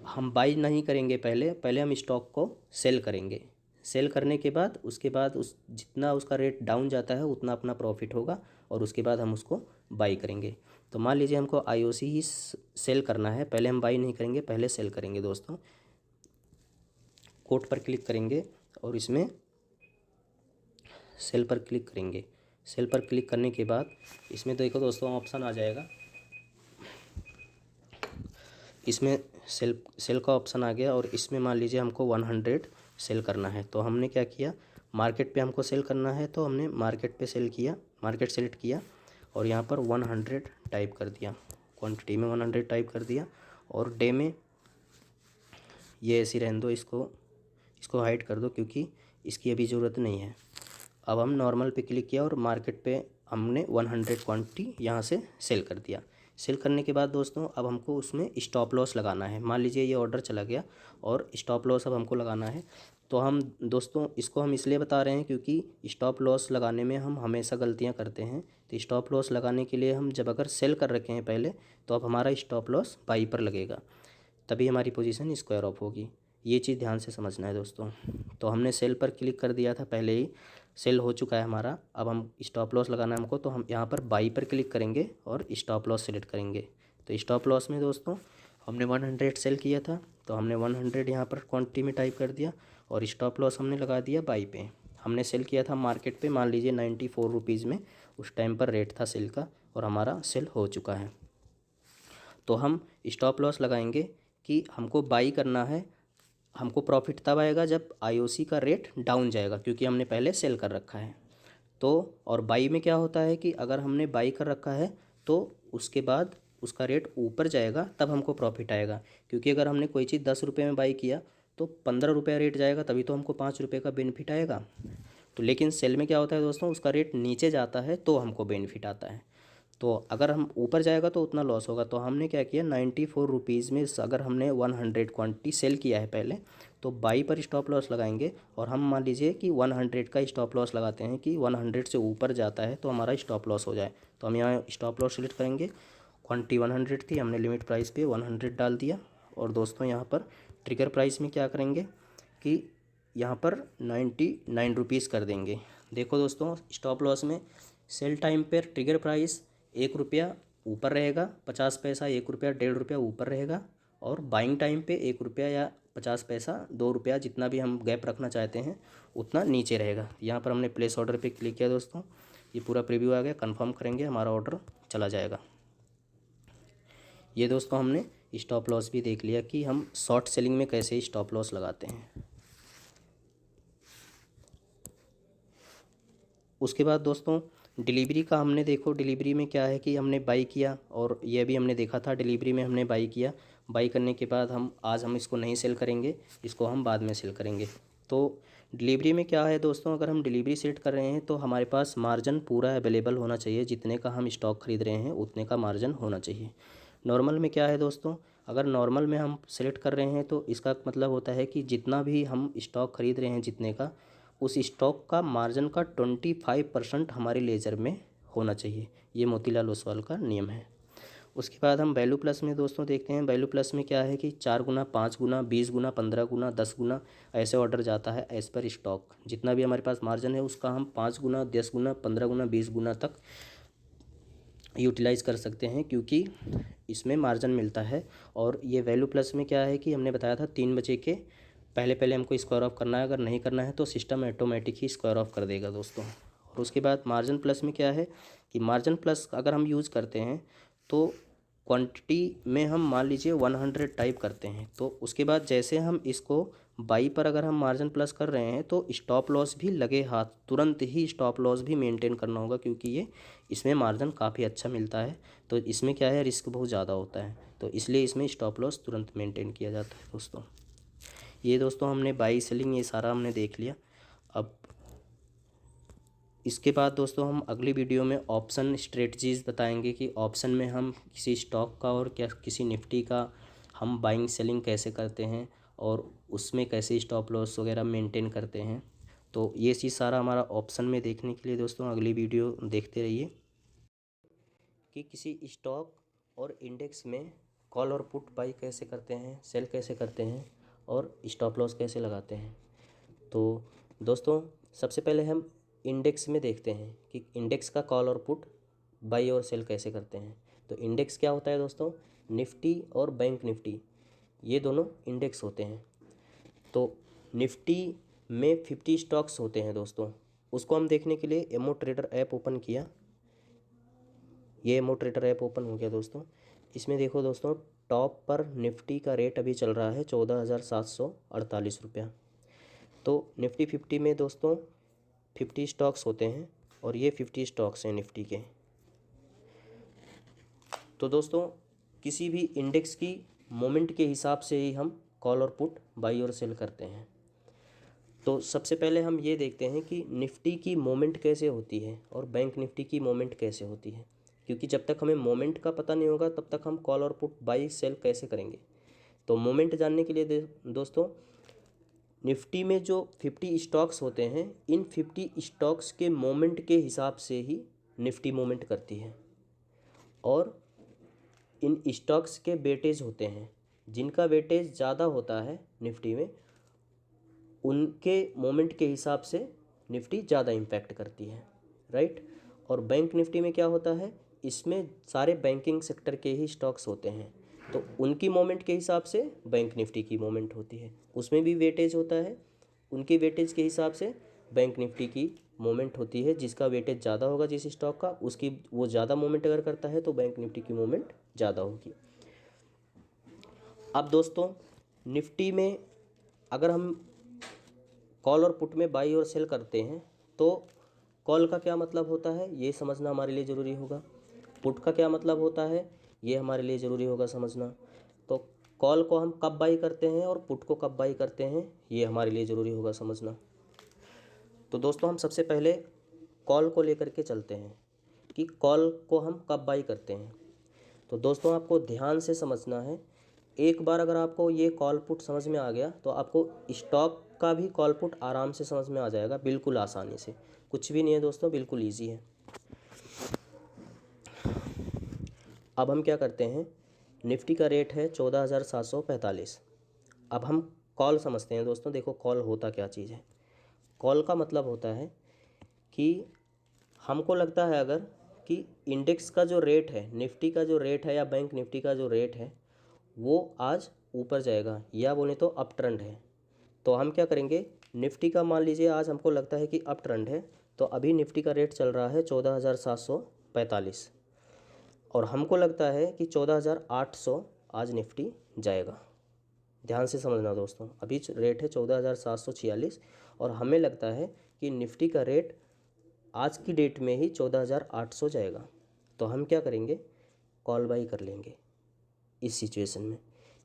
हम बाई नहीं करेंगे, पहले पहले हम स्टॉक को सेल करेंगे। सेल करने के बाद उसके बाद उस जितना उसका रेट डाउन जाता है उतना अपना प्रॉफिट होगा, और उसके बाद हम उसको बाई करेंगे। तो मान लीजिए हमको आईओसी ही सेल करना है, पहले हम बाई नहीं करेंगे, पहले सेल करेंगे दोस्तों। कोट पर क्लिक करेंगे और इसमें सेल पर क्लिक करेंगे। सेल पर क्लिक करने के बाद इसमें देखो दोस्तों ऑप्शन आ जाएगा, इसमें सेल का ऑप्शन आ गया, और इसमें मान लीजिए हमको 100 सेल करना है। तो हमने क्या किया, मार्केट पे हमको सेल करना है तो हमने मार्केट पे सेल किया, मार्केट सेलेक्ट किया और यहाँ पर 100 टाइप कर दिया, क्वांटिटी में 100 टाइप कर दिया। और डे में ये ऐसी रहने दो, इसको हाइड कर दो क्योंकि इसकी अभी ज़रूरत नहीं है। अब हम नॉर्मल पे क्लिक किया और मार्केट पे हमने 100 क्वांटिटी यहाँ से सेल कर दिया। सेल करने के बाद दोस्तों अब हमको उसमें स्टॉप लॉस लगाना है। मान लीजिए ये ऑर्डर चला गया और स्टॉप लॉस अब हमको लगाना है। तो हम दोस्तों इसको हम इसलिए बता रहे हैं क्योंकि स्टॉप लॉस लगाने में हम हमेशा गलतियाँ करते हैं। तो स्टॉप लॉस लगाने के लिए हम जब अगर सेल कर रखे हैं पहले, तो अब हमारा स्टॉप लॉस बाई पर लगेगा, तभी हमारी पोजीशन स्क्वायर ऑफ होगी। ये चीज़ ध्यान से समझना है दोस्तों। तो हमने सेल पर क्लिक कर दिया था, पहले ही सेल हो चुका है हमारा। अब हम स्टॉप लॉस लगाना है हमको, तो हम यहाँ पर बाई पर क्लिक करेंगे और स्टॉप लॉस सेलेक्ट करेंगे। तो स्टॉप लॉस में दोस्तों हमने 100 सेल किया था, तो हमने 100 यहाँ पर क्वांटिटी में टाइप कर दिया और स्टॉप लॉस हमने लगा दिया बाई पे। हमने सेल किया था मार्केट पे, मान लीजिए 94 रुपीज़ में उस टाइम पर रेट था सेल का, और हमारा सेल हो चुका है। तो हम स्टॉप लॉस लगाएंगे कि हमको बाई करना है, हमको प्रॉफिट तब आएगा जब आईओसी का रेट डाउन जाएगा, क्योंकि हमने पहले सेल कर रखा है। तो और बाई में क्या होता है कि अगर हमने बाई कर रखा है तो उसके बाद उसका रेट ऊपर जाएगा तब हमको प्रॉफिट आएगा, क्योंकि अगर हमने कोई चीज़ 10 रुपये में बाई किया तो 15 रुपये रेट जाएगा, तभी तो हमको 5 रुपये का बेनिफिट आएगा। तो लेकिन सेल में क्या होता है दोस्तों, उसका रेट नीचे जाता है तो हमको बेनिफिट आता है। तो अगर हम ऊपर जाएगा तो उतना लॉस होगा। तो हमने क्या किया, 94 रुपीज़ में अगर हमने 100 क्वांटिटी सेल किया है पहले, तो बाई पर स्टॉप लॉस लगाएंगे। और हम मान लीजिए कि 100 का स्टॉप लॉस लगाते हैं कि 100 से ऊपर जाता है तो हमारा स्टॉप लॉस हो जाए। तो हम यहाँ स्टॉप लॉस सेलेक्ट करेंगे। क्वांटिटी 100 थी, हमने लिमिट प्राइस पे 100 डाल दिया। और दोस्तों यहाँ पर ट्रिगर प्राइस में क्या करेंगे कि यहाँ पर 99 रुपीज़ कर देंगे। देखो दोस्तों स्टॉप लॉस में सेल टाइम पर ट्रिगर प्राइस 1 रुपया ऊपर रहेगा, 50 पैसा, 1 रुपया, 1.5 रुपया ऊपर रहेगा। और बाइंग टाइम पे 1 रुपया या 50 पैसा, 2 रुपया, जितना भी हम गैप रखना चाहते हैं उतना नीचे रहेगा। यहाँ पर हमने प्लेस ऑर्डर पे क्लिक किया दोस्तों, ये पूरा प्रीव्यू आ गया, कंफर्म करेंगे, हमारा ऑर्डर चला जाएगा। ये दोस्तों हमने स्टॉप लॉस भी देख लिया कि हम शॉर्ट सेलिंग में कैसे स्टॉप लॉस लगाते हैं। उसके बाद दोस्तों डिलीवरी का हमने देखो, डिलीवरी में क्या है कि हमने बाई किया, और ये भी हमने देखा था डिलीवरी में हमने बाई किया। बाई करने के बाद हम इसको नहीं सेल करेंगे, इसको हम बाद में सेल करेंगे। तो डिलीवरी में क्या है दोस्तों, अगर हम डिलीवरी सेट कर रहे हैं तो हमारे पास मार्जिन पूरा अवेलेबल होना चाहिए, जितने का हम स्टॉक खरीद रहे हैं उतने का मार्जिन होना चाहिए। नॉर्मल में क्या है दोस्तों, अगर नॉर्मल में हम सेलेक्ट कर रहे हैं तो इसका मतलब होता है कि जितना भी हम स्टॉक खरीद रहे हैं जितने का, उस स्टॉक का मार्जिन का 25% हमारे लेजर में होना चाहिए। ये मोतीलाल ओसवाल का नियम है। उसके बाद हम वैल्यू प्लस में दोस्तों देखते हैं। वैल्यू प्लस में क्या है कि 4 गुना, 5 गुना, 20 गुना, 15 गुना, 10 गुना ऐसे ऑर्डर जाता है। एज़ पर स्टॉक जितना भी हमारे पास मार्जिन है उसका हम 5 गुना, 10 गुना, 15 गुना, 20 गुना तक यूटिलाइज़ कर सकते हैं, क्योंकि इसमें मार्जिन मिलता है। और ये वैल्यू प्लस में क्या है कि हमने बताया था 3 बजे के पहले हमको स्क्वायर ऑफ करना है, अगर नहीं करना है तो system automatic he square of कर देगा दोस्तों। और उसके बाद मार्जिन प्लस में क्या है कि मार्जिन प्लस अगर हम यूज़ करते हैं तो क्वांटिटी में हम मान लीजिए 100 टाइप करते हैं, तो उसके बाद जैसे हम इसको बाई पर अगर हम मार्जिन प्लस कर रहे हैं तो स्टॉप लॉस भी लगे हाथ, तुरंत ही स्टॉप लॉस भी मेंटेन करना होगा, क्योंकि ये इसमें मार्जिन काफ़ी अच्छा मिलता है। तो इसमें क्या है, रिस्क बहुत ज़्यादा होता है, तो इसलिए इसमें स्टॉप लॉस तुरंत मेंटेन किया जाता है दोस्तों। ये दोस्तों हमने बाई सेलिंग ये सारा हमने देख लिया। अब इसके बाद दोस्तों हम अगली वीडियो में ऑप्शन स्ट्रेटजीज़ बताएंगे कि ऑप्शन में हम किसी स्टॉक का और क्या किसी निफ्टी का हम बाइंग सेलिंग कैसे करते हैं और उसमें कैसे स्टॉप लॉस वगैरह मेंटेन करते हैं। तो ये चीज़ सारा हमारा ऑप्शन में देखने के लिए दोस्तों अगली वीडियो देखते रहिए कि किसी स्टॉक और इंडेक्स में कॉल और पुट बाई कैसे करते हैं, सेल कैसे करते हैं और स्टॉप लॉस कैसे लगाते हैं। तो दोस्तों सबसे पहले हम इंडेक्स में देखते हैं कि इंडेक्स का कॉल और पुट बाई और सेल कैसे करते हैं। तो इंडेक्स क्या होता है दोस्तों, निफ्टी और बैंक निफ्टी ये दोनों इंडेक्स होते हैं। तो निफ्टी में 50 स्टॉक्स होते हैं दोस्तों, उसको हम देखने के लिए एमो ट्रेडर ऐप ओपन किया। ये एमो ट्रेडर ऐप ओपन हो गया दोस्तों। इसमें देखो दोस्तों, टॉप पर निफ्टी का रेट अभी चल रहा है 14,748 रुपया। तो निफ्टी 50 में दोस्तों 50 स्टॉक्स होते हैं और ये 50 स्टॉक्स हैं निफ्टी के। तो दोस्तों किसी भी इंडेक्स की मोमेंट के हिसाब से ही हम कॉल और पुट बाई और सेल करते हैं। तो सबसे पहले हम ये देखते हैं कि निफ्टी की मोमेंट कैसे होती है और बैंक निफ्टी की मोमेंट कैसे होती है, क्योंकि जब तक हमें मोमेंट का पता नहीं होगा तब तक हम कॉल और पुट बाई सेल कैसे करेंगे। तो मोमेंट जानने के लिए दोस्तों निफ्टी में जो 50 स्टॉक्स होते हैं, इन 50 स्टॉक्स के मोमेंट के हिसाब से ही निफ्टी मोमेंट करती है। और इन स्टॉक्स के वेटेज होते हैं, जिनका वेटेज ज़्यादा होता है निफ्टी में उनके मोमेंट के हिसाब से निफ्टी ज़्यादा इम्पैक्ट करती है, राइट। और बैंक निफ्टी में क्या होता है, इसमें सारे बैंकिंग सेक्टर के ही स्टॉक्स होते हैं, तो उनकी मोमेंट के हिसाब से बैंक निफ्टी की मोमेंट होती है, उसमें भी वेटेज होता है, उनकी वेटेज के हिसाब से बैंक निफ्टी की मोमेंट होती है। जिसका वेटेज ज़्यादा होगा जिस स्टॉक का, उसकी वो ज़्यादा मोमेंट अगर करता है तो बैंक निफ्टी की मोमेंट ज़्यादा होगी। अब दोस्तों निफ्टी में अगर हम कॉल और पुट में बाई और सेल करते हैं तो कॉल का क्या मतलब होता है ये समझना हमारे लिए ज़रूरी होगा, पुट का क्या मतलब होता है ये हमारे लिए ज़रूरी होगा समझना। तो कॉल को हम कब बाई करते हैं और पुट को कब बाई करते हैं ये हमारे लिए ज़रूरी होगा समझना। तो दोस्तों हम सबसे पहले कॉल को लेकर के चलते हैं कि कॉल को हम कब बाई करते हैं। तो दोस्तों आपको ध्यान से समझना है, एक बार अगर आपको ये कॉल पुट समझ में आ गया तो आपको स्टॉक का भी कॉल पुट आराम से समझ में आ जाएगा, बिल्कुल आसानी से, कुछ भी नहीं है दोस्तों, बिल्कुल ईजी है। अब हम क्या करते हैं, निफ्टी का रेट है 14,745। अब हम कॉल समझते हैं दोस्तों। देखो कॉल होता क्या चीज़ है, कॉल का मतलब होता है कि हमको लगता है अगर कि इंडेक्स का जो रेट है, निफ्टी का जो रेट है या बैंक निफ्टी का जो रेट है वो आज ऊपर जाएगा या बोले तो अप ट्रेंड है, तो हम क्या करेंगे, निफ्टी का मान लीजिए आज हमको लगता है कि अप ट्रेंड है, तो अभी निफ्टी का रेट चल रहा है 14,745 और हमको लगता है कि 14,800 आज निफ्टी जाएगा। ध्यान से समझना दोस्तों, अभी रेट है 14,746 और हमें लगता है कि निफ्टी का रेट आज की डेट में ही 14,800 जाएगा। तो हम क्या करेंगे, कॉल बाई कर लेंगे इस सिचुएशन में,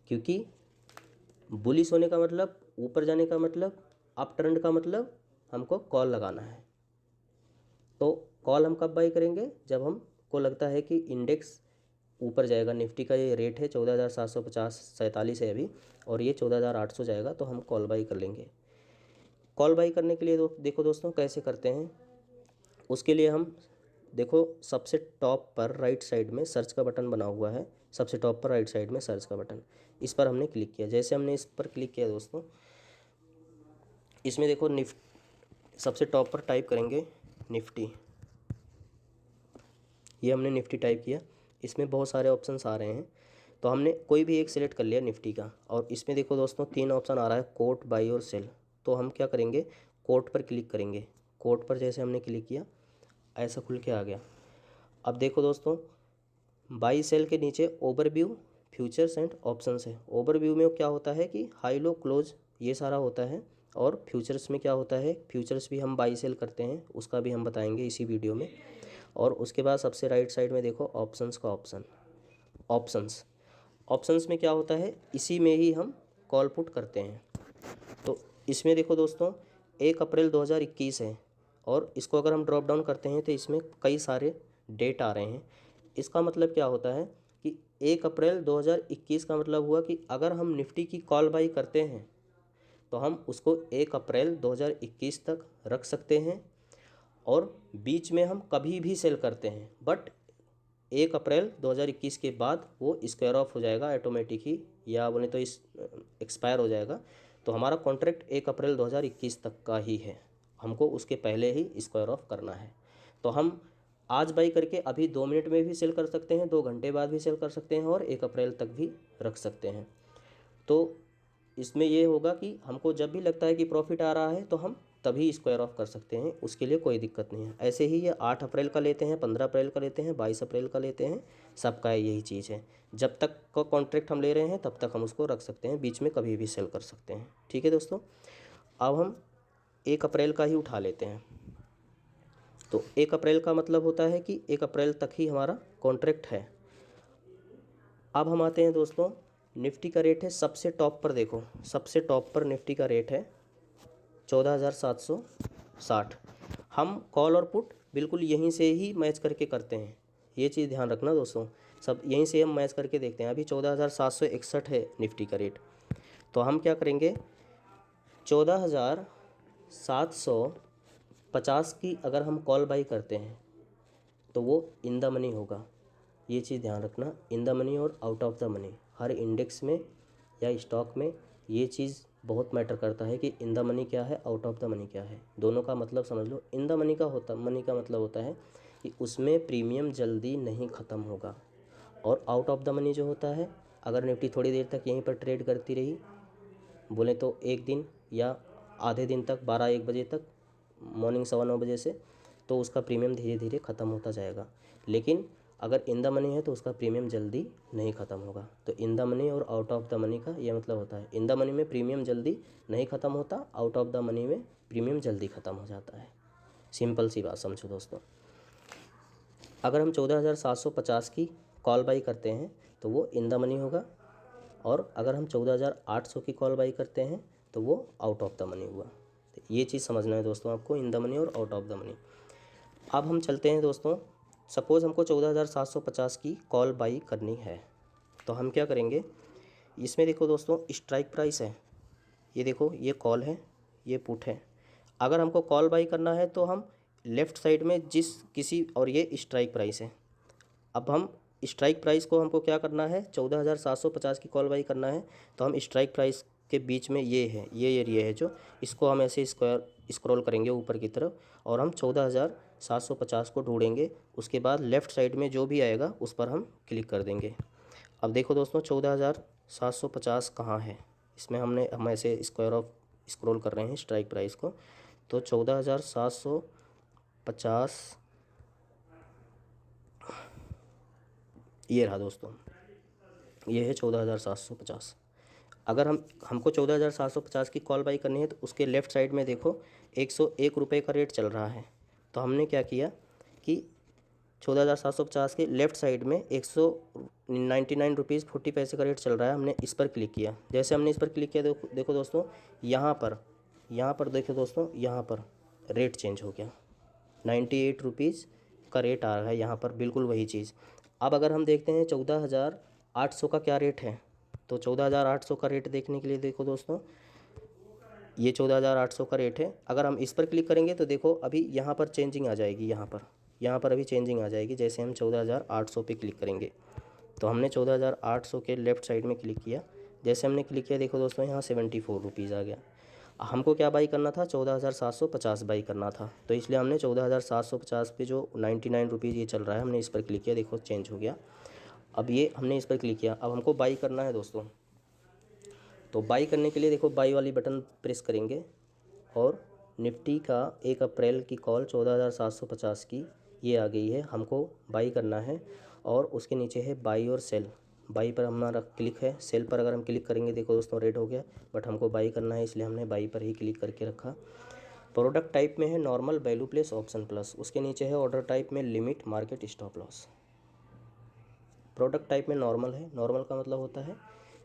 क्योंकि बुलिश होने का मतलब, ऊपर जाने का मतलब, अप ट्रेंड का मतलब हमको कॉल लगाना है। तो कॉल हम कब बाई करेंगे, जब हमको लगता है कि इंडेक्स ऊपर जाएगा, निफ्टी का ये रेट है 14,747 है अभी और ये 14,800 जाएगा, तो हम कॉल बाई कर लेंगे। कॉल बाई करने के लिए देखो दोस्तों कैसे करते हैं, उसके लिए हम देखो सबसे टॉप पर राइट साइड में सर्च का बटन बना हुआ है, सबसे टॉप पर राइट साइड में सर्च का बटन, इस पर हमने क्लिक किया। जैसे हमने इस पर क्लिक किया दोस्तों, इसमें देखो सबसे टॉप पर टाइप करेंगे निफ्टी, ये हमने निफ्टी टाइप किया, इसमें बहुत सारे ऑप्शंस आ रहे हैं, तो हमने कोई भी एक सिलेक्ट कर लिया निफ्टी का। और इसमें देखो दोस्तों 3 ऑप्शन आ रहा है, कोट, बाई और सेल। तो हम क्या करेंगे, कोट पर क्लिक करेंगे। कोट पर जैसे हमने क्लिक किया ऐसा खुल के आ गया। अब देखो दोस्तों बाई सेल के नीचे ओवरव्यू, फ्यूचर्स एंड ऑप्शंस है। ओवरव्यू में क्या होता है कि हाई लो क्लोज ये सारा होता है। और फ्यूचर्स में क्या होता है, फ्यूचर्स भी हम बाई सेल करते हैं, उसका भी हम बताएंगे इसी वीडियो में। और उसके बाद सबसे राइट साइड में देखो ऑप्शंस का ऑप्शन, ऑप्शंस में क्या होता है, इसी में ही हम कॉल पुट करते हैं। तो इसमें देखो दोस्तों 1 अप्रैल 2021 है और इसको अगर हम ड्रॉप डाउन करते हैं तो इसमें कई सारे डेट आ रहे हैं। इसका मतलब क्या होता है कि 1 अप्रैल 2021 का मतलब हुआ कि अगर हम निफ्टी की कॉल बाई करते हैं तो हम उसको 1 अप्रैल 2021 तक रख सकते हैं और बीच में हम कभी भी सेल करते हैं, बट 1 अप्रैल 2021 के बाद वो स्क्वायर ऑफ हो जाएगा ऑटोमेटिक ही, या बोले तो इस एक्सपायर हो जाएगा। तो हमारा कॉन्ट्रैक्ट 1 अप्रैल 2021 तक का ही है, हमको उसके पहले ही स्क्वायर ऑफ करना है। तो हम आज बाई करके अभी 2 मिनट में भी सेल कर सकते हैं, 2 घंटे बाद भी सेल कर सकते हैं और 1 अप्रैल तक भी रख सकते हैं। तो इसमें ये होगा कि हमको जब भी लगता है कि प्रॉफिट आ रहा है तो हम तभी स्क्वायर ऑफ कर सकते हैं, उसके लिए कोई दिक्कत नहीं है। ऐसे ही ये 8 अप्रैल का लेते हैं, 15 अप्रैल का लेते हैं, 22 अप्रैल का लेते हैं, सबका यही चीज़ है। जब तक का कॉन्ट्रैक्ट हम ले रहे हैं तब तक हम उसको रख सकते हैं, बीच में कभी भी सेल कर सकते हैं। ठीक है दोस्तों, अब हम 1 अप्रैल का ही उठा लेते हैं। तो 1 अप्रैल का मतलब होता है कि 1 अप्रैल तक ही हमारा कॉन्ट्रैक्ट है। अब हम आते हैं दोस्तों, निफ्टी का रेट है सबसे टॉप पर, देखो सबसे टॉप पर निफ्टी का रेट है 14,760। हम कॉल और पुट बिल्कुल यहीं से ही मैच करके करते हैं, ये चीज़ ध्यान रखना दोस्तों, सब यहीं से हम मैच करके देखते हैं। अभी 14,761 है निफ्टी का रेट, तो हम क्या करेंगे 14,750 की अगर हम कॉल बाई करते हैं तो वो इन द मनी होगा। ये चीज़ ध्यान रखना, इन द मनी और out of the money, her index में या स्टॉक में ये चीज़ बहुत मैटर करता है कि इन द मनी क्या है, आउट ऑफ द मनी क्या है। दोनों का मतलब समझ लो, इन द मनी का मतलब होता है कि उसमें प्रीमियम जल्दी नहीं ख़त्म होगा, और आउट ऑफ द मनी जो होता है, अगर निफ्टी थोड़ी देर तक यहीं पर ट्रेड करती रही, बोले तो एक दिन या आधे दिन तक, 12-1 बजे तक, मॉर्निंग 9:15 बजे से, तो उसका प्रीमियम धीरे धीरे ख़त्म होता जाएगा। लेकिन अगर इन द मनी है तो उसका प्रीमियम जल्दी नहीं ख़त्म होगा। तो इन द मनी और आउट ऑफ द मनी का ये मतलब होता है, इन द मनी में प्रीमियम जल्दी नहीं ख़त्म होता, आउट ऑफ द मनी में प्रीमियम जल्दी ख़त्म हो जाता है। सिंपल सी बात समझो दोस्तों। अगर हम 14,750 की कॉल बाई करते हैं तो वो इन द मनी होगा, और अगर हम 14,800 की कॉल बाई करते हैं तो वो आउट ऑफ द मनी हुआ। तो ये चीज़ समझना है दोस्तों आपको, इन द मनी और आउट ऑफ द मनी। अब हम चलते हैं दोस्तों, सपोज़ हमको 14,750 की कॉल बाई करनी है, तो हम क्या करेंगे, इसमें देखो दोस्तों स्ट्राइक प्राइस है, ये देखो ये कॉल है, ये पुट है। अगर हमको कॉल बाई करना है तो हम लेफ़्ट साइड में जिस किसी, और ये स्ट्राइक प्राइस है। अब हम स्ट्राइक प्राइस को हमको क्या करना है, 14,750 की कॉल बाई करना है, तो हम स्ट्राइक प्राइस के बीच में ये है, ये एरिया है जो, इसको हम ऐसे स्क्रॉल करेंगे ऊपर की तरफ और हम 14,750 को ढूंढेंगे। उसके बाद लेफ़्ट साइड में जो भी आएगा उस पर हम क्लिक कर देंगे। अब देखो दोस्तों 14,750 कहाँ है, इसमें हम ऐसे स्क्रॉल कर रहे हैं स्ट्राइक प्राइस को, तो 14,750 ये रहा दोस्तों, ये है 14,750। अगर हमको 14,750 की कॉल बाई करनी है तो उसके लेफ़्ट साइड में देखो 101 रुपये का रेट चल रहा है। तो हमने क्या किया कि 14,750 के लेफ़्ट साइड में 199 रुपीज़ 40 पैसे का रेट चल रहा है, हमने इस पर क्लिक किया। जैसे हमने इस पर क्लिक किया, देखो दोस्तों यहाँ पर देखो दोस्तों, यहाँ पर रेट चेंज हो गया, 98 रुपीज़ का रेट आ रहा है यहाँ पर, बिल्कुल वही चीज़। अब अगर हम देखते हैं 14,800 का क्या रेट है, तो 14,800 का रेट देखने के लिए देखो दोस्तों, ये 14,800 का रेट है। अगर हम इस पर क्लिक करेंगे तो देखो अभी यहाँ पर चेंजिंग आ जाएगी, यहाँ पर अभी चेंजिंग आ जाएगी। जैसे हम 14,800 पे क्लिक करेंगे, तो हमने 14,800 के लेफ़्ट साइड में क्लिक किया। जैसे हमने क्लिक किया देखो दोस्तों यहाँ 74 रुपीज़ आ गया। हमको क्या बाई करना था, 14,750 बाई करना था, तो इसलिए हमने 14,750 पे जो 99 रुपीज़ ये चल रहा है, हमने इस पर क्लिक किया, देखो चेंज हो गया। अब ये हमने इस पर क्लिक किया, अब हमको बाई करना है दोस्तों। तो बाई करने के लिए देखो बाई वाली बटन प्रेस करेंगे और निफ्टी का 1 अप्रैल की कॉल 14,750 की ये आ गई है, हमको बाई करना है। और उसके नीचे है बाई और सेल, बाई पर हमारा क्लिक है। सेल पर अगर हम क्लिक करेंगे, देखो दोस्तों रेड हो गया, बट हमको बाई करना है इसलिए हमने बाई पर ही क्लिक करके रखा। प्रोडक्ट टाइप में है normal, value place, option plus, उसके नीचे है ऑर्डर टाइप में limit, market, stop loss. Product type में नॉर्मल है। नॉर्मल का मतलब होता है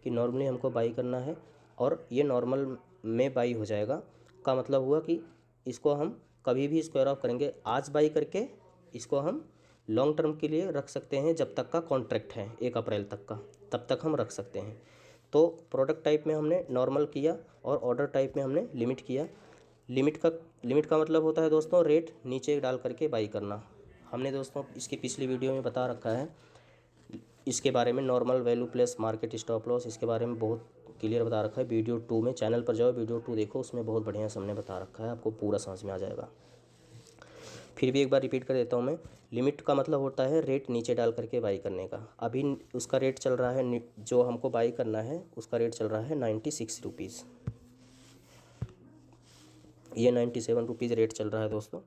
कि नॉर्मली हमको बाई करना है और ये नॉर्मल में बाई हो जाएगा। का मतलब हुआ कि इसको हम कभी भी स्क्वायर ऑफ करेंगे, आज बाई करके इसको हम लॉन्ग टर्म के लिए रख सकते हैं, जब तक का कॉन्ट्रैक्ट है 1 अप्रैल तक का, तब तक हम रख सकते हैं। तो प्रोडक्ट टाइप में हमने नॉर्मल किया और ऑर्डर टाइप में हमने लिमिट किया। लिमिट का मतलब होता है दोस्तों रेट नीचे डाल करके बाई करना। हमने दोस्तों इसकी पिछली वीडियो में बता रखा है इसके बारे में, normal, value place, market, stop loss, इसके बारे में बहुत क्लियर बता रखा है। वीडियो 2 में, चैनल पर जाओ, वीडियो 2 देखो, उसमें बहुत बढ़िया से हमने बता रखा है, आपको पूरा समझ में आ जाएगा। फिर भी एक बार रिपीट कर देता हूँ मैं। लिमिट का मतलब होता है रेट नीचे डाल करके बाई करने का। अभी उसका रेट चल रहा है, जो हमको बाई करना है उसका रेट चल रहा है 96 रुपीज़। ये 97 रुपीज़ रेट चल रहा है दोस्तों।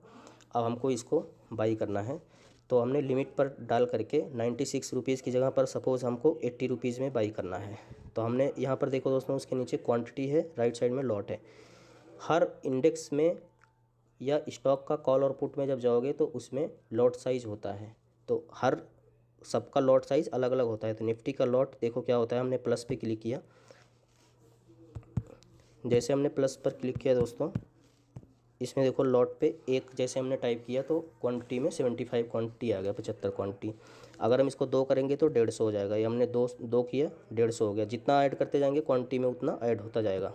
अब हमको इसको बाई करना है, तो हमने लिमिट पर डाल करके 96 रुपीज़ की जगह पर सपोज़ हमको 80 रुपीज़ में बाई करना है। तो हमने यहाँ पर देखो दोस्तों, उसके नीचे क्वांटिटी है, राइट साइड में लॉट है। हर इंडेक्स में या स्टॉक का कॉल और पुट में जब जाओगे तो उसमें लॉट साइज़ होता है, तो हर सबका लॉट साइज़ अलग अलग होता है। तो निफ्टी का लॉट देखो क्या होता है, हमने प्लस पे क्लिक किया। जैसे हमने प्लस पर क्लिक किया दोस्तों, इसमें देखो लॉट पे एक जैसे हमने टाइप किया तो क्वांटिटी में 75 क्वांटिटी आ गया, 75 क्वांटिटी। अगर हम इसको 2 करेंगे तो 150 हो जाएगा। ये हमने दो किया, 150 हो गया। जितना ऐड करते जाएंगे क्वांटिटी में उतना ऐड होता जाएगा।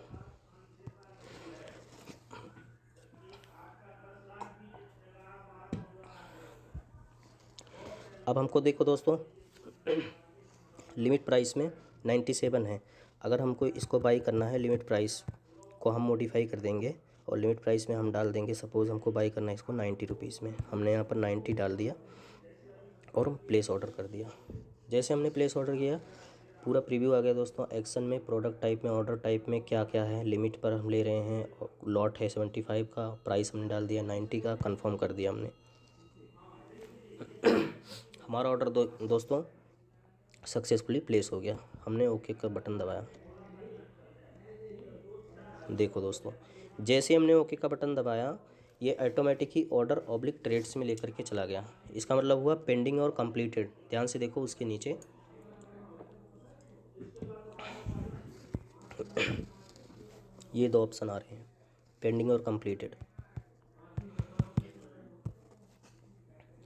अब हमको देखो दोस्तों लिमिट प्राइस में 97 है। अगर हमको इसको बाई करना है, लिमिट प्राइस को हम मॉडिफाई कर देंगे और लिमिट प्राइस में हम डाल देंगे, सपोज़ हमको बाई करना है इसको 90 रुपीज़ में। हमने यहाँ पर 90 डाल दिया और हम प्लेस ऑर्डर कर दिया। जैसे हमने प्लेस ऑर्डर किया, पूरा प्रीव्यू आ गया दोस्तों। एक्शन में, प्रोडक्ट टाइप में, ऑर्डर टाइप में क्या क्या है, लिमिट पर हम ले रहे हैं, लॉट है 75 का, प्राइस हमने डाल दिया 90 का, कंफर्म कर दिया हमने। हमारा ऑर्डर दोस्तों सक्सेसफुली प्लेस हो गया। हमने ओके का बटन दबाया। देखो दोस्तों, जैसे हमने ओके का बटन दबाया, ये ऑटोमेटिक ही ऑर्डर ऑब्लिक ट्रेड्स में लेकर के चला गया। इसका मतलब हुआ पेंडिंग और कंप्लीटेड। ध्यान से देखो उसके नीचे ये 2 ऑप्शन आ रहे हैं, पेंडिंग और कंप्लीटेड।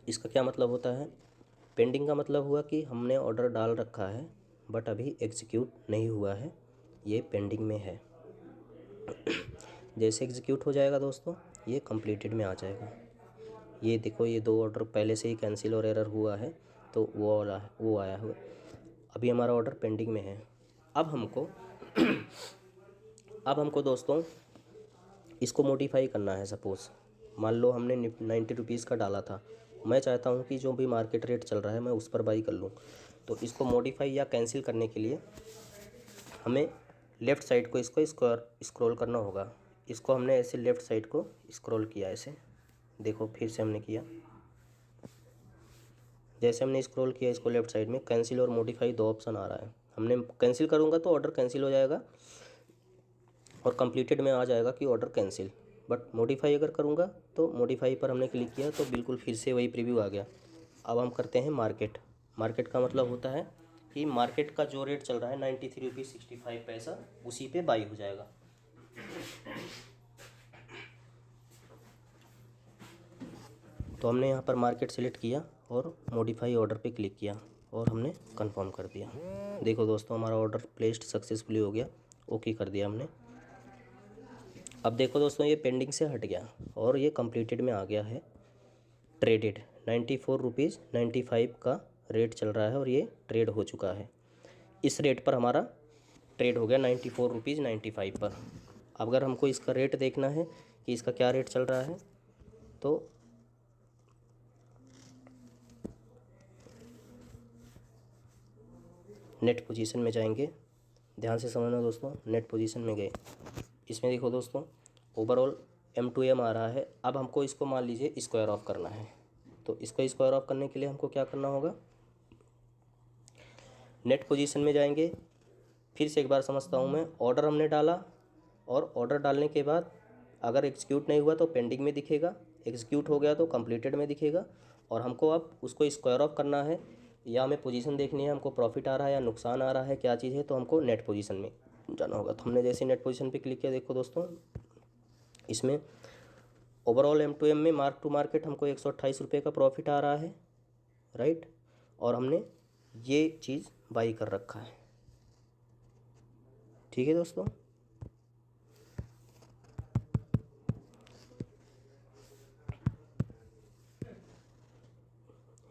इसका क्या मतलब होता है? पेंडिंग का मतलब हुआ कि हमने ऑर्डर डाल रखा है बट अभी एग्जीक्यूट नहीं हुआ है, ये पेंडिंग में है। जैसे एग्जीक्यूट हो जाएगा दोस्तों, ये कंप्लीटेड में आ जाएगा। ये देखो, ये 2 ऑर्डर पहले से ही कैंसिल और एरर हुआ है, तो वो आया हुआ। अभी हमारा ऑर्डर पेंडिंग में है। अब हमको दोस्तों इसको मॉडिफाई करना है। सपोज़ मान लो हमने 90 रुपीज़ का डाला था, मैं चाहता हूँ कि जो भी मार्केट रेट चल रहा है मैं उस पर बाई कर लूँ। तो इसको मॉडिफाई या कैंसिल करने के लिए हमें लेफ़्ट साइड को इसको स्क्रॉल करना होगा। इसको हमने ऐसे लेफ़्ट साइड को स्क्रॉल किया, ऐसे देखो, फिर से हमने किया। जैसे हमने स्क्रॉल किया इसको लेफ़्ट साइड में, कैंसिल और मॉडिफाई 2 ऑप्शन आ रहा है। हमने कैंसिल करूँगा तो ऑर्डर कैंसिल हो जाएगा और कंप्लीटेड में आ जाएगा कि ऑर्डर कैंसिल। बट मॉडिफाई अगर करूँगा तो मॉडिफाई पर हमने क्लिक किया तो बिल्कुल फिर से वही प्रीव्यू आ गया। अब हम करते हैं मार्केट। मार्केट का मतलब होता है कि मार्केट का जो रेट चल रहा है 93 रुपीज़ 65 पैसा, उसी पे बाई हो जाएगा। तो हमने यहाँ पर मार्केट सेलेक्ट किया और मॉडिफाई ऑर्डर पे क्लिक किया और हमने कंफर्म कर दिया। देखो दोस्तों, हमारा ऑर्डर प्लेस्ड सक्सेसफुली हो गया, ओके कर दिया हमने। अब देखो दोस्तों, ये पेंडिंग से हट गया और ये कंप्लीटेड में आ गया है। ट्रेडेड 94 रुपीज़ 95 का रेट चल रहा है और ये ट्रेड हो चुका है। इस रेट पर हमारा ट्रेड हो गया 94 रुपीज़ 95 पर। अब अगर हमको इसका रेट देखना है कि इसका क्या रेट चल रहा है, तो नेट पोजीशन में जाएंगे। ध्यान से समझना दोस्तों, नेट पोजीशन में गए, इसमें देखो दोस्तों ओवरऑल M2M आ रहा है। अब हमको इसको मान लीजिए स्क्वायर ऑफ करना है, तो इसको स्क्वायर ऑफ करने के लिए हमको क्या करना होगा? नेट पोजीशन में जाएंगे। फिर से एक बार समझता हूँ मैं, ऑर्डर हमने डाला और ऑर्डर डालने के बाद अगर एग्जीक्यूट नहीं हुआ तो पेंडिंग में दिखेगा, एग्जीक्यूट हो गया तो कंप्लीटेड में दिखेगा। और हमको अब उसको स्क्वायर ऑफ करना है या हमें पोजीशन देखनी है, हमको प्रॉफिट आ रहा है या नुकसान आ रहा है, क्या चीज़ है, तो हमको नेट पोजीशन में जाना होगा। तो हमने जैसे नेट पोजीशन पे क्लिक किया, देखो दोस्तों इसमें ओवरऑल M2M में मार्क टू मार्केट हमको 128 रुपये का प्रॉफिट आ रहा है, राइट। और हमने ये चीज़ बाई कर रखा है, ठीक है दोस्तों।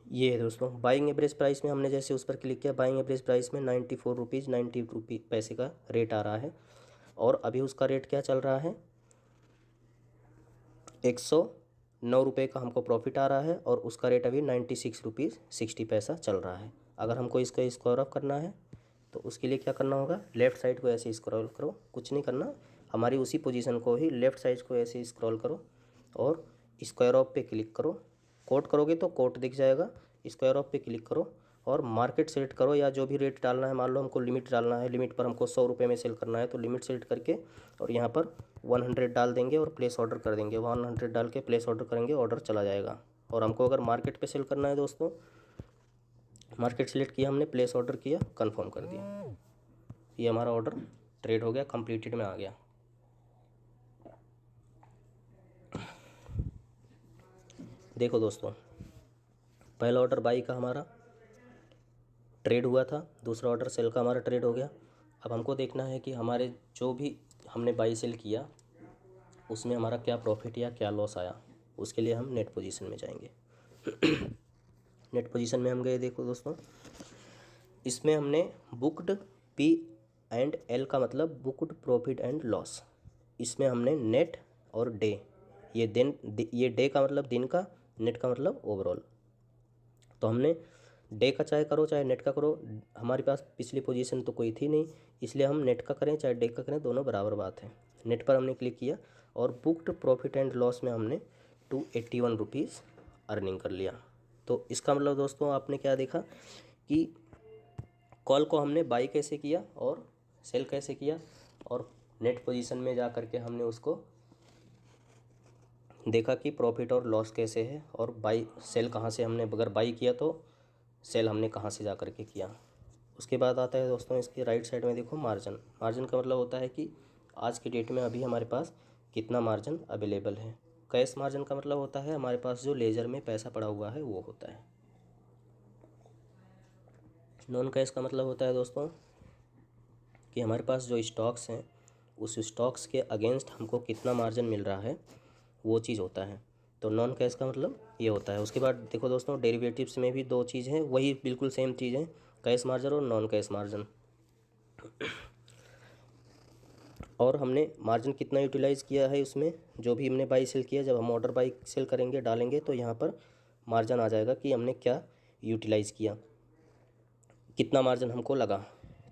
ये है दोस्तों बाइंग एवरेज प्राइस में हमने जैसे उस पर क्लिक किया, बाइंग एवरेज प्राइस में 94 रुपीज़ 90 पैसे का रेट आ रहा है। और अभी उसका रेट क्या चल रहा है, 109 रुपये का हमको प्रॉफिट आ रहा है और उसका रेट अभी 96 रुपीज़ 60 पैसा चल रहा है। अगर हमको इसका स्क्वायर ऑफ करना है तो उसके लिए क्या करना होगा, लेफ़्ट साइड को ऐसे स्क्रॉल करो, कुछ नहीं करना, हमारी उसी पोजीशन को ही लेफ़्ट साइड को ऐसे स्क्रॉल करो और स्क्वायर ऑफ पे क्लिक करो। कोट करोगे तो कोट दिख जाएगा, स्क्वायर ऑफ पे क्लिक करो और मार्केट सेलेक्ट करो या जो भी रेट डालना है। मान लो हमको लिमिट डालना है, लिमिट पर हमको 100 रुपये में सेल करना है तो लिमिट सेलेक्ट करके और यहाँ पर 100 डाल देंगे और प्लेस ऑर्डर कर देंगे। 100 डाल के प्लेस ऑर्डर करेंगे, ऑर्डर चला जाएगा। और हमको अगर मार्केट पे सेल करना है दोस्तों, मार्केट सेलेक्ट किया हमने, प्लेस ऑर्डर किया, कंफर्म कर दिया, ये हमारा ऑर्डर ट्रेड हो गया, कंप्लीटेड में आ गया। देखो दोस्तों पहला ऑर्डर बाई का हमारा ट्रेड हुआ था, दूसरा ऑर्डर सेल का हमारा ट्रेड हो गया। अब हमको देखना है कि हमारे जो भी हमने बाई सेल किया उसमें हमारा क्या प्रॉफिट या क्या लॉस आया। उसके लिए हम नेट पोजीशन में जाएंगे। नेट पोजीशन में हम गए, देखो दोस्तों इसमें हमने बुक्ड P&L का मतलब बुक्ड प्रॉफिट एंड लॉस, इसमें हमने नेट और डे, ये डे का मतलब दिन का, नेट का मतलब ओवरऑल। तो हमने डे का चाहे करो चाहे नेट का करो, हमारे पास पिछली पोजीशन तो कोई थी नहीं, इसलिए हम नेट का करें चाहे डे का करें दोनों बराबर बात है। नेट पर हमने क्लिक किया और बुक्ड प्रॉफिट एंड लॉस में हमने 281 रुपीज़ अर्निंग कर लिया। तो इसका मतलब दोस्तों आपने क्या देखा कि कॉल को हमने बाई कैसे किया और सेल कैसे किया, और नेट पोजीशन में जा करके हमने उसको देखा कि प्रॉफिट और लॉस कैसे है, और बाई सेल कहाँ से हमने, अगर बाई किया तो सेल हमने कहाँ से जा करके किया। उसके बाद आता है दोस्तों इसके राइट साइड में देखो मार्जिन। मार्जिन का मतलब होता है कि आज की डेट में अभी हमारे पास कितना मार्जिन अवेलेबल है। कैश मार्जिन का मतलब होता है हमारे पास जो लेजर में पैसा पड़ा हुआ है वो होता है। नॉन कैश का मतलब होता है दोस्तों कि हमारे पास जो स्टॉक्स हैं उस स्टॉक्स के अगेंस्ट हमको कितना मार्जिन मिल रहा है, वो चीज़ होता है। तो नॉन कैश का मतलब ये होता है। उसके बाद देखो दोस्तों डेरिवेटिव्स में भी दो चीज़ हैं, वही बिल्कुल सेम चीज़ है, कैश मार्जिन और नॉन कैश मार्जिन। और हमने मार्जिन कितना यूटिलाइज़ किया है उसमें, जो भी हमने बाई सेल किया, जब हम ऑर्डर बाई सेल करेंगे डालेंगे तो यहाँ पर मार्जिन आ जाएगा कि हमने क्या यूटिलाइज़ किया, कितना मार्जिन हमको लगा।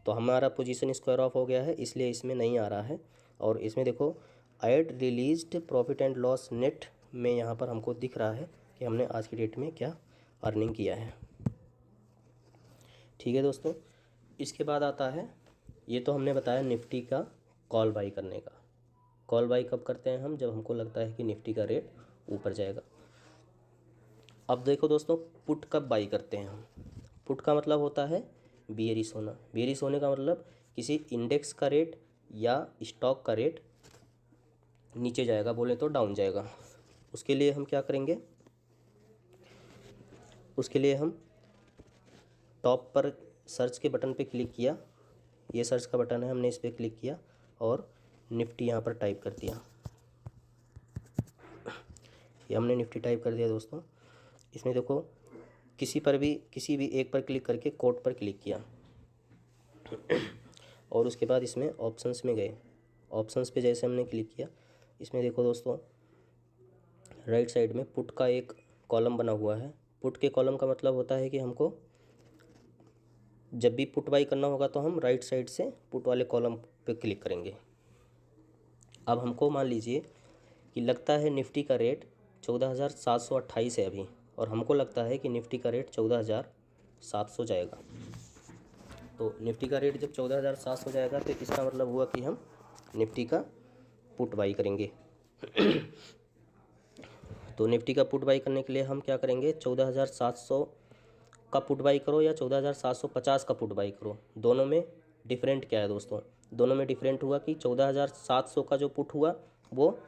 तो हमारा पोजीशन स्क्वायर ऑफ हो गया है इसलिए इसमें नहीं आ रहा है। और इसमें देखो add released profit and loss net में यहाँ पर हमको दिख रहा है कि हमने आज की डेट में क्या अर्निंग किया है। ठीक है दोस्तों, इसके बाद आता है, ये तो हमने बताया निफ्टी का कॉल बाई करने का। कॉल बाई कब करते हैं हम, जब हमको लगता है कि निफ्टी का रेट ऊपर जाएगा। अब देखो दोस्तों पुट कब बाई करते हैं हम। पुट का मतलब होता है बियरिश होना। बियरिश होने का मतलब किसी इंडेक्स का रेट या स्टॉक का रेट नीचे जाएगा, बोले तो डाउन जाएगा। उसके लिए हम क्या करेंगे, उसके लिए हम टॉप पर सर्च के बटन पे क्लिक किया, ये सर्च का बटन है, हमने इस पर क्लिक किया और निफ्टी यहाँ पर टाइप कर दिया। ये हमने निफ्टी टाइप कर दिया दोस्तों। इसमें देखो किसी भी एक पर क्लिक करके कोड पर क्लिक किया और उसके बाद इसमें ऑप्शंस में गए। ऑप्शंस पे जैसे हमने क्लिक किया, इसमें देखो दोस्तों राइट साइड में पुट का एक कॉलम बना हुआ है। पुट के कॉलम का मतलब होता है कि हमको जब भी पुट बाई करना होगा तो हम राइट साइड से पुट वाले कॉलम पे क्लिक करेंगे। अब हमको मान लीजिए कि लगता है निफ्टी का रेट 14,728 है अभी, और हमको लगता है कि निफ्टी का रेट 14,700 जाएगा। तो निफ्टी का रेट जब 14,700 जाएगा तो इसका मतलब हुआ कि हम निफ्टी का पुट बाई करेंगे। तो निफ्टी का पुट बाई करने के लिए हम क्या करेंगे, 14,700 का पुट बाई करो या 14,750 का पुट बाई करो, दोनों में डिफरेंट क्या है दोस्तों? दोनों में डिफरेंट हुआ कि 14,700 का जो पुट हुआ वो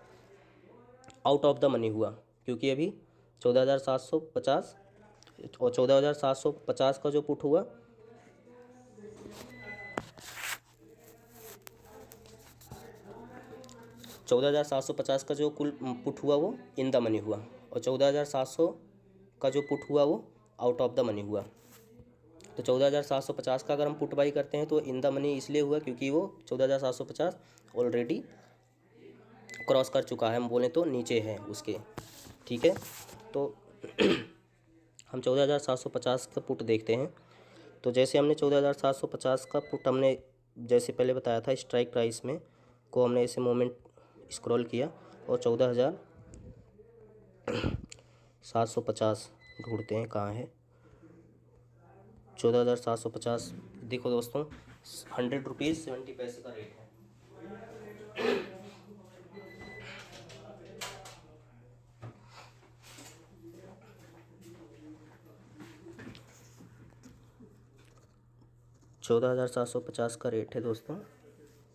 आउट ऑफ द मनी हुआ, क्योंकि अभी 14,750 और 14,750 का जो पुट हुआ 14,750 का जो कुल पुट हुआ वो इन द मनी हुआ, और 14,700 का जो पुट हुआ वो आउट ऑफ द मनी हुआ। तो 14,750 का अगर हम पुट बाई करते हैं तो इन द मनी इसलिए हुआ क्योंकि वो 14,750 ऑलरेडी क्रॉस कर चुका है, हम बोलें तो नीचे है उसके, ठीक है। तो हम 14,750 का पुट देखते हैं। तो जैसे हमने 14,750 का पुट हमने जैसे पहले बताया था, स्ट्राइक प्राइस में को हमने ऐसे मोमेंट स्क्रॉल किया और 14,750 ढूंढते हैं कहाँ है। 14,750 देखो दोस्तों, 100 रुपीज़ 70 पैसे का रेट है। $14,750 का रेट है दोस्तों,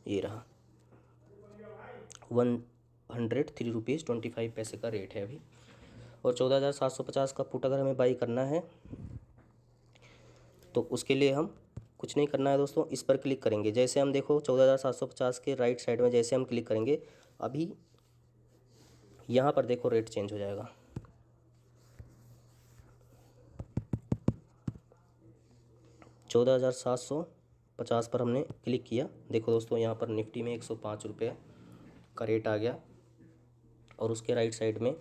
ये रहा 103 रुपीज़ 25 पैसे का रेट है अभी। और 14,750 का पुट अगर हमें बाई करना है तो उसके लिए हम कुछ नहीं करना है दोस्तों, इस पर क्लिक करेंगे। जैसे हम देखो 14,750 के राइट साइड में जैसे हम क्लिक करेंगे, अभी यहाँ पर देखो रेट चेंज हो जाएगा। 14,750 पर हमने क्लिक किया, देखो दोस्तों यहाँ पर निफ्टी में 105 रुपये का रेट आ गया, और उसके राइट साइड में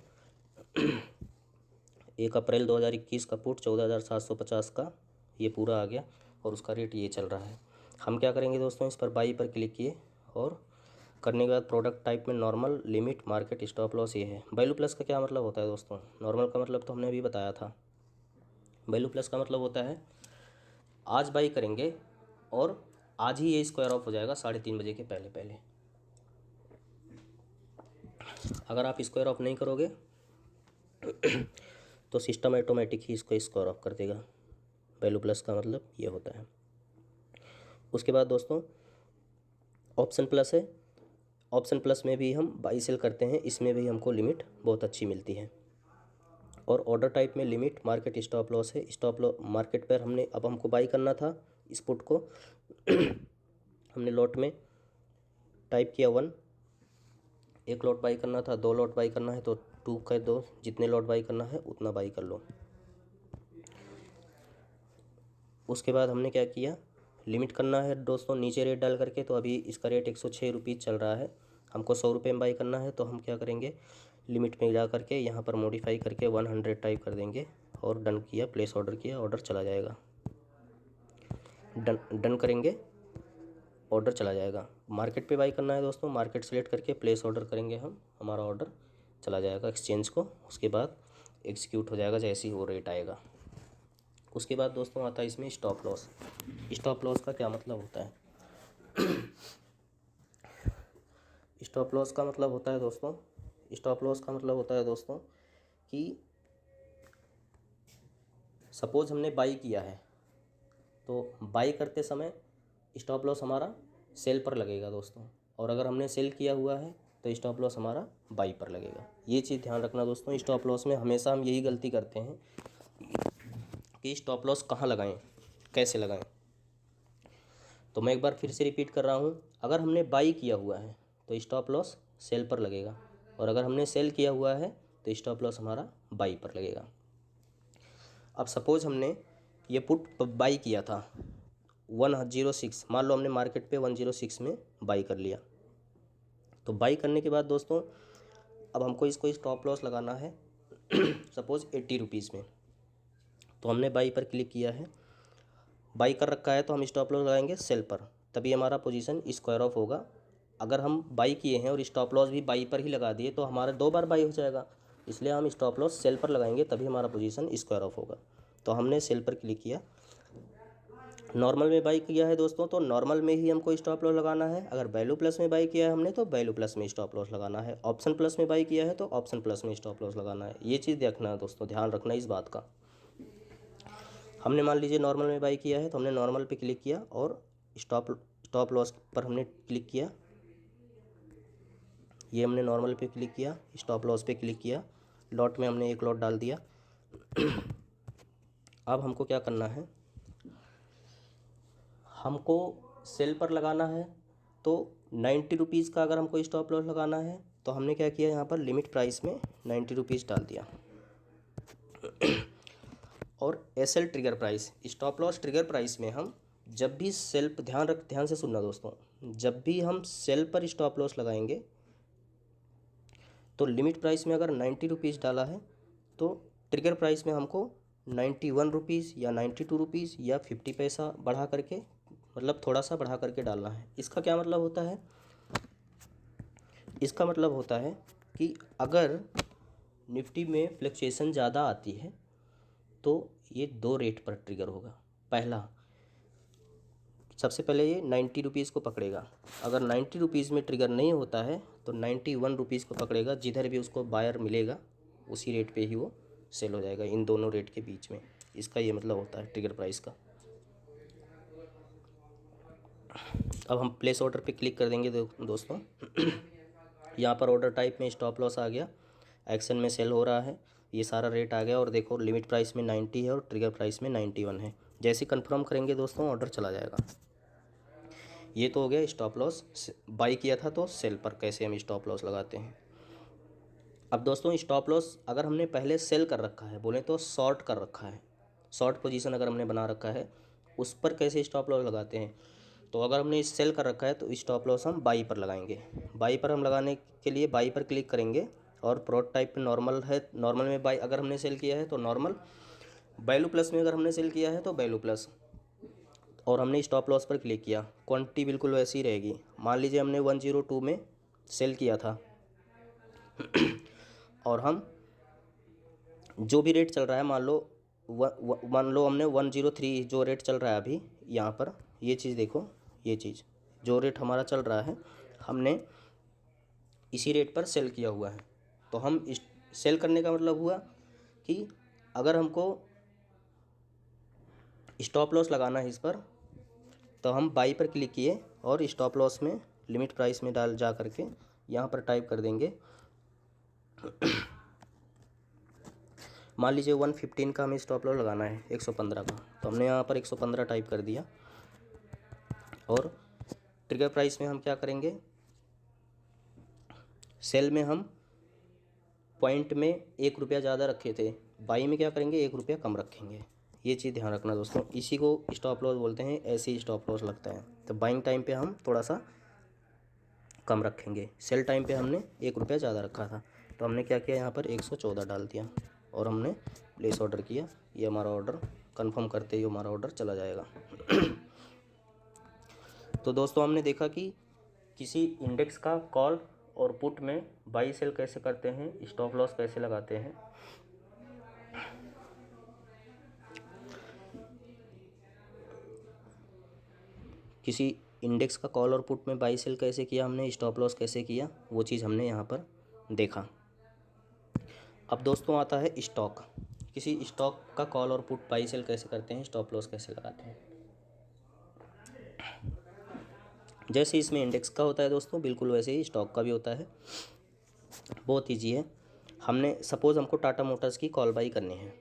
1 अप्रैल 2021 का पुट 14,750 का ये पूरा आ गया, और उसका रेट ये चल रहा है। हम क्या करेंगे दोस्तों, इस पर बाई पर क्लिक किए और करने के बाद प्रोडक्ट टाइप में normal, limit, market, stop loss ये है। वैल्यू प्लस का क्या मतलब होता है दोस्तों? नॉर्मल का मतलब तो हमने अभी बताया था। वैल्यू प्लस का मतलब होता है आज बाई करेंगे और आज ही ये स्क्वायर ऑफ हो जाएगा 3:30 बजे के पहले पहले। अगर आप स्क्वायर ऑफ नहीं करोगे तो सिस्टम ऑटोमेटिक ही इसको स्क्वायर ऑफ कर देगा। वैल्यू प्लस का मतलब ये होता है। उसके बाद दोस्तों ऑप्शन प्लस है। ऑप्शन प्लस में भी हम बाई सेल करते हैं, इसमें भी हमको लिमिट बहुत अच्छी मिलती है। और ऑर्डर टाइप में लिमिट, मार्केट, स्टॉप लॉस है। स्टॉप लॉस मार्केट पर हमने अब हमको बाई करना था इस पुट को हमने लॉट में टाइप किया 1, 1 लॉट बाई करना था, 2 लॉट बाई करना है तो 2 कर दो, जितने लॉट बाई करना है उतना बाई कर लो। उसके बाद हमने क्या किया, लिमिट करना है दोस्तों नीचे रेट डाल करके। तो अभी इसका रेट 106 रुपीज़ चल रहा है, हमको 100 रुपये में बाई करना है, तो हम क्या करेंगे, लिमिट में जा करके यहाँ पर मॉडिफाई करके 100 टाइप कर देंगे और डन किया, प्लेस ऑर्डर किया, ऑर्डर चला जाएगा। डन करेंगे, ऑर्डर चला जाएगा। मार्केट पे बाई करना है दोस्तों, मार्केट सेलेक्ट करके प्लेस ऑर्डर करेंगे हम, हमारा ऑर्डर चला जाएगा एक्सचेंज को, उसके बाद एग्जीक्यूट हो जाएगा जैसे ही वो रेट आएगा। उसके बाद दोस्तों आता है इसमें स्टॉप लॉस। स्टॉप लॉस का क्या मतलब होता है? स्टॉप लॉस का मतलब होता है दोस्तों, स्टॉप लॉस का मतलब होता है दोस्तों कि सपोज हमने बाई किया है, तो बाई करते समय स्टॉप लॉस हमारा सेल पर लगेगा दोस्तों, और अगर हमने सेल किया हुआ है तो स्टॉप लॉस हमारा बाई पर लगेगा। ये चीज़ ध्यान रखना दोस्तों। स्टॉप लॉस में हमेशा हम यही गलती करते हैं कि स्टॉप लॉस कहाँ लगाएं, कैसे लगाएं। तो मैं एक बार फिर से रिपीट कर रहा हूँ, अगर हमने बाई किया हुआ है तो स्टॉप लॉस सेल पर लगेगा, और अगर हमने सेल किया हुआ है तो स्टॉप लॉस हमारा बाई पर लगेगा। अब सपोज हमने ये पुट बाई किया था 106, मान लो हमने मार्केट पे 106 में बाई कर लिया। तो बाई करने के बाद दोस्तों अब हमको इसको स्टॉप लॉस लगाना है सपोज 80 रुपीज़ में। तो हमने बाई पर क्लिक किया है, बाई कर रखा है, तो हम स्टॉप लॉस लगाएंगे सेल पर, तभी हमारा पोजीशन स्क्वायर ऑफ होगा। अगर हम बाई किए हैं और स्टॉप लॉस भी बाई पर ही लगा दिए तो हमारा 2 बार बाई हो जाएगा, इसलिए हम स्टॉप लॉस सेल पर लगाएंगे तभी हमारा पोजीशन स्क्वायर ऑफ होगा। तो हमने सेल पर क्लिक किया, नॉर्मल में बाई किया है दोस्तों तो नॉर्मल में ही हमको स्टॉप लॉस लगाना है। अगर वैल्यू प्लस में बाई किया है हमने तो वैल्यू प्लस में स्टॉप लॉस लगाना है। ऑप्शन प्लस में बाई किया है तो ऑप्शन प्लस में स्टॉप लॉस लगाना है। ये चीज़ देखना है दोस्तों, ध्यान रखना इस बात का। हमने मान लीजिए नॉर्मल में बाई किया है तो हमने नॉर्मल पे क्लिक किया और स्टॉप लॉस पर हमने क्लिक किया। ये हमने नॉर्मल पे क्लिक किया, स्टॉप लॉस पे क्लिक किया, लॉट में हमने एक लॉट डाल दिया। अब हमको क्या करना है, हमको सेल पर लगाना है। तो 90 रुपीज़ का अगर हमको स्टॉप लॉस लगाना है तो हमने क्या किया, यहाँ पर लिमिट प्राइस में 90 रुपीज़ डाल दिया। और SL trigger price, stop loss trigger price में हम जब भी सेल पर ध्यान से सुनना दोस्तों, जब भी हम सेल पर स्टॉप लॉस लगाएंगे तो लिमिट प्राइस में अगर 90 रुपीज़ डाला है तो ट्रिगर प्राइस में हमको 91 रुपीज़ या 92 रुपीज़ या 50 पैसा बढ़ा करके, मतलब थोड़ा सा बढ़ा करके डालना है। इसका क्या मतलब होता है, इसका मतलब होता है कि अगर निफ्टी में फ्लक्चुएशन ज़्यादा आती है तो ये दो रेट पर ट्रिगर होगा। पहला, सबसे पहले ये 90 रुपीज़ को पकड़ेगा। अगर 90 रुपीज़ में ट्रिगर नहीं होता है तो 91 रुपीज़ को पकड़ेगा। जिधर भी उसको बायर मिलेगा उसी रेट पे ही वो सेल हो जाएगा, इन दोनों रेट के बीच में। इसका ये मतलब होता है ट्रिगर प्राइस का। अब हम प्लेस ऑर्डर पे क्लिक कर देंगे दोस्तों। यहाँ पर ऑर्डर टाइप में स्टॉप लॉस आ गया, एक्शन में सेल हो रहा है, ये सारा रेट आ गया। और देखो लिमिट प्राइस में 90 है और ट्रिगर प्राइस में 91 है। जैसे कंफर्म करेंगे दोस्तों ऑर्डर चला जाएगा। ये तो हो गया स्टॉप लॉस। बाई किया था तो सेल पर कैसे हम स्टॉप लॉस लगाते हैं। अब दोस्तों स्टॉप लॉस अगर हमने पहले सेल कर रखा है, बोले तो शॉर्ट कर रखा है, शॉर्ट पोजीशन अगर हमने बना रखा है, उस पर कैसे स्टॉप लॉस लगाते हैं। तो अगर हमने सेल कर रखा है तो स्टॉप लॉस हम बाई पर लगाएंगे। बाई पर हम लगाने के लिए बाई पर क्लिक करेंगे और प्रोड टाइप पे नॉर्मल है, नॉर्मल में बाई अगर हमने सेल किया है तो नॉर्मल, वैल्यू प्लस में अगर हमने सेल किया है तो वैल्यू प्लस। और हमने स्टॉप लॉस पर क्लिक किया, क्वांटिटी बिल्कुल वैसी ही रहेगी। मान लीजिए हमने 102 में सेल किया था और हम जो भी रेट चल रहा है, मान लो हमने 103 जो रेट चल रहा है अभी यहाँ पर, ये चीज़ देखो, ये चीज़ जो रेट हमारा चल रहा है हमने इसी रेट पर सेल किया हुआ है। तो हम सेल करने का मतलब हुआ कि अगर हमको स्टॉप लॉस लगाना है इस पर तो हम बाई पर क्लिक किए और स्टॉप लॉस में लिमिट प्राइस में डाल जा करके यहाँ पर टाइप कर देंगे। मान लीजिए 115 का हमें स्टॉप लॉस लगाना है, 115 का, तो हमने यहाँ पर 115 टाइप कर दिया। और ट्रिगर प्राइस में हम क्या करेंगे, सेल में हम पॉइंट में 1 रुपया ज़्यादा रखे थे, बाई में क्या करेंगे 1 रुपया कम रखेंगे। ये चीज़ ध्यान रखना दोस्तों, इसी को स्टॉप लॉस बोलते हैं, ऐसे ही स्टॉप लॉस लगता है। तो बाइंग टाइम पे हम थोड़ा सा कम रखेंगे, सेल टाइम पे हमने 1 रुपया ज़्यादा रखा था। तो हमने क्या किया, यहाँ पर 114 डाल दिया और हमने प्लेस ऑर्डर किया। ये हमारा ऑर्डर कंफर्म करते ही हमारा ऑर्डर चला जाएगा। तो दोस्तों हमने देखा कि किसी इंडेक्स का कॉल और पुट में बाई सेल कैसे करते हैं, स्टॉप लॉस कैसे लगाते हैं। किसी इंडेक्स का कॉल और पुट में बाई सेल कैसे किया हमने, स्टॉप लॉस कैसे किया, वो चीज़ हमने यहाँ पर देखा। अब दोस्तों आता है स्टॉक। किसी स्टॉक का कॉल और पुट बाई सेल कैसे करते हैं, स्टॉप लॉस कैसे लगाते हैं। जैसे इसमें इंडेक्स का होता है दोस्तों, बिल्कुल वैसे ही स्टॉक का भी होता है। बहुत ईजी है। हमने सपोज़ हमको टाटा मोटर्स की कॉल बाई करनी है,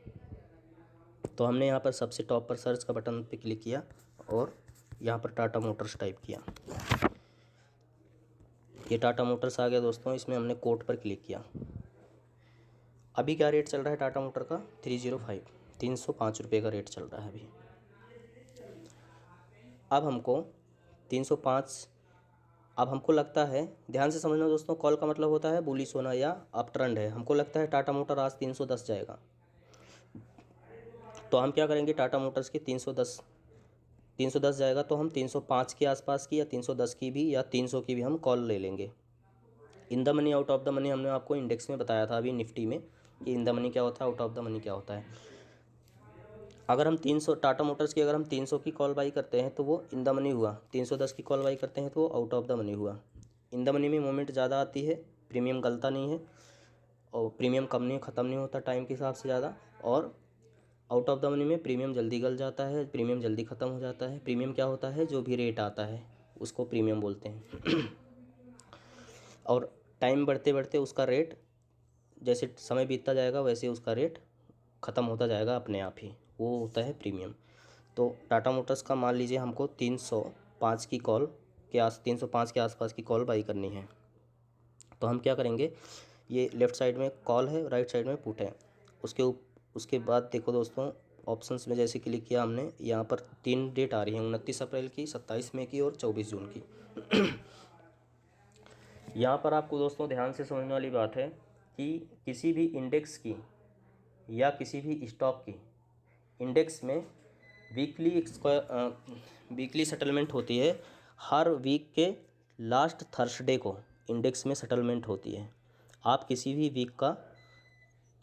तो हमने यहाँ पर सबसे टॉप पर सर्च का बटन पे क्लिक किया और यहाँ पर टाटा मोटर्स टाइप किया। ये टाटा मोटर्स आ गया दोस्तों, इसमें हमने कोट पर क्लिक किया। अभी क्या रेट चल रहा है टाटा मोटर का, 305, 305 रुपये का रेट चल रहा है अभी। अब हमको 305, अब हमको लगता है, ध्यान से समझना दोस्तों, कॉल का मतलब होता है बुलिश होना या अप ट्रेंड है। हमको लगता है टाटा मोटर आज 310 जाएगा, तो हम क्या करेंगे, टाटा मोटर्स की 310 जाएगा तो हम 305 के आसपास की या 310 की भी या 300 की भी हम कॉल ले लेंगे। In the money out of the money हमने आपको इंडेक्स में बताया था अभी निफ्टी में कि इन द मनी क्या होता है, आउट ऑफ द मनी क्या होता है। अगर हम 300 टाटा मोटर्स की अगर हम 300 की कॉल बाई करते हैं तो वो इन द मनी हुआ, 310 की कॉल बाई करते हैं तो वो आउट ऑफ द मनी हुआ। इन द मनी में मूवमेंट ज़्यादा आती है, प्रीमियम गलता नहीं है और प्रीमियम कम नहीं ख़त्म नहीं होता टाइम के हिसाब से ज़्यादा, और आउट ऑफ द मनी में प्रीमियम जल्दी गल जाता है, प्रीमियम जल्दी ख़त्म हो जाता है। प्रीमियम क्या होता है, जो भी रेट आता है उसको प्रीमियम बोलते हैं। और टाइम बढ़ते बढ़ते उसका रेट, जैसे समय बीतता जाएगा वैसे उसका रेट ख़त्म होता जाएगा अपने आप ही, वो होता है प्रीमियम। तो टाटा मोटर्स का मान लीजिए हमको 305 की कॉल के 305 के आसपास की कॉल बाई करनी है, तो हम क्या करेंगे, ये लेफ़्ट साइड में कॉल है, राइट साइड में पुट है। उसके बाद देखो दोस्तों, ऑप्शंस में जैसे क्लिक किया हमने, यहाँ पर 3 डेट आ रही हैं, 29 अप्रैल की, 27 मई की और 24 जून की। यहाँ पर आपको दोस्तों ध्यान से समझने वाली बात है कि किसी भी इंडेक्स की या किसी भी स्टॉक की इंडेक्स में वीकली सेटलमेंट होती है। हर वीक के लास्ट थर्सडे को इंडेक्स में सेटलमेंट होती है। आप किसी भी वीक का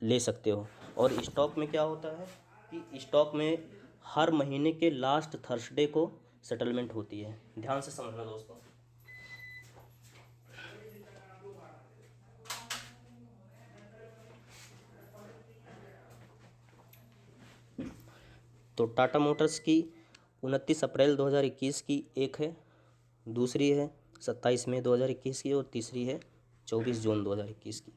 ले सकते हो। और स्टॉक में क्या होता है कि स्टॉक में हर महीने के लास्ट थर्सडे को सेटलमेंट होती है। ध्यान से समझना दोस्तों। तो टाटा मोटर्स की 29 अप्रैल 2021 की एक है, दूसरी है 27 मई 2021 की और तीसरी है 24 जून 2021 की।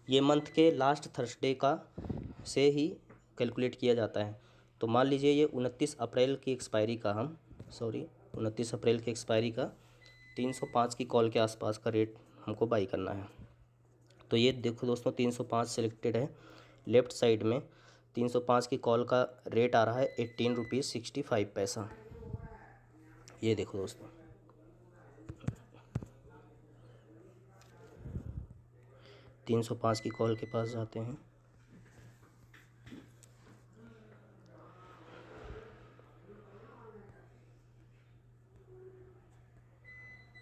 ये मंथ के लास्ट थर्सडे का से ही कैलकुलेट किया जाता है। तो मान लीजिए ये 29 अप्रैल की एक्सपायरी का 29 अप्रैल की एक्सपायरी का 305 की कॉल के आसपास का रेट हमको बाई करना है। तो ये देखो दोस्तों 305 सिलेक्टेड है, लेफ़्ट साइड में 305 की कॉल का रेट आ रहा है 18 रुपीज़ 65 पैसा। ये देखो दोस्तों 305 की कॉल के पास जाते हैं।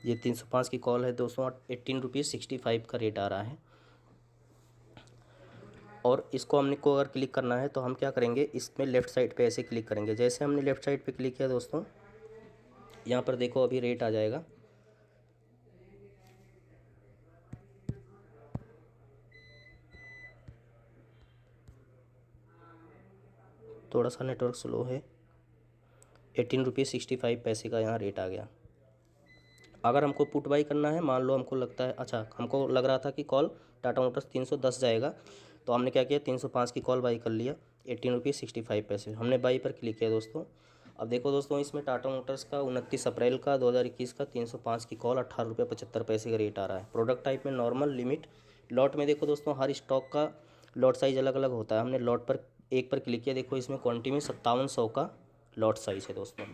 ये 305 की कॉल है दोस्तों, 18 रुपीज़ 65 का रेट आ रहा है। और इसको हमने को अगर क्लिक करना है तो हम क्या करेंगे, इसमें लेफ़्ट साइड पे ऐसे क्लिक करेंगे। जैसे हमने लेफ़्ट साइड पे क्लिक किया दोस्तों, यहाँ पर देखो अभी रेट आ जाएगा। थोड़ा सा नेटवर्क स्लो है। 18 रुपीज़ 65 पैसे का यहाँ रेट आ गया। अगर हमको पुट बाई करना है, मान लो हमको लगता है, अच्छा हमको लग रहा था कि कॉल टाटा मोटर्स 310 जाएगा, तो हमने क्या किया, 305 की कॉल बाई कर लिया 18 रुपीज़ 65 पैसे, हमने बाई पर क्लिक किया दोस्तों। अब देखो दोस्तों, इसमें टाटा मोटर्स का 29 अप्रैल का 2021 का 305 की कॉल 18 रुपये 75 पैसे का रेट आ रहा है। प्रोडक्ट टाइप में नॉर्मल, लिमिट, लॉट में देखो दोस्तों हर स्टॉक का लॉट साइज़ अलग अलग होता है। हमने लॉट पर एक पर क्लिक किया, देखो इसमें क्वांटिटी में 5700 का लॉट साइज़ है दोस्तों।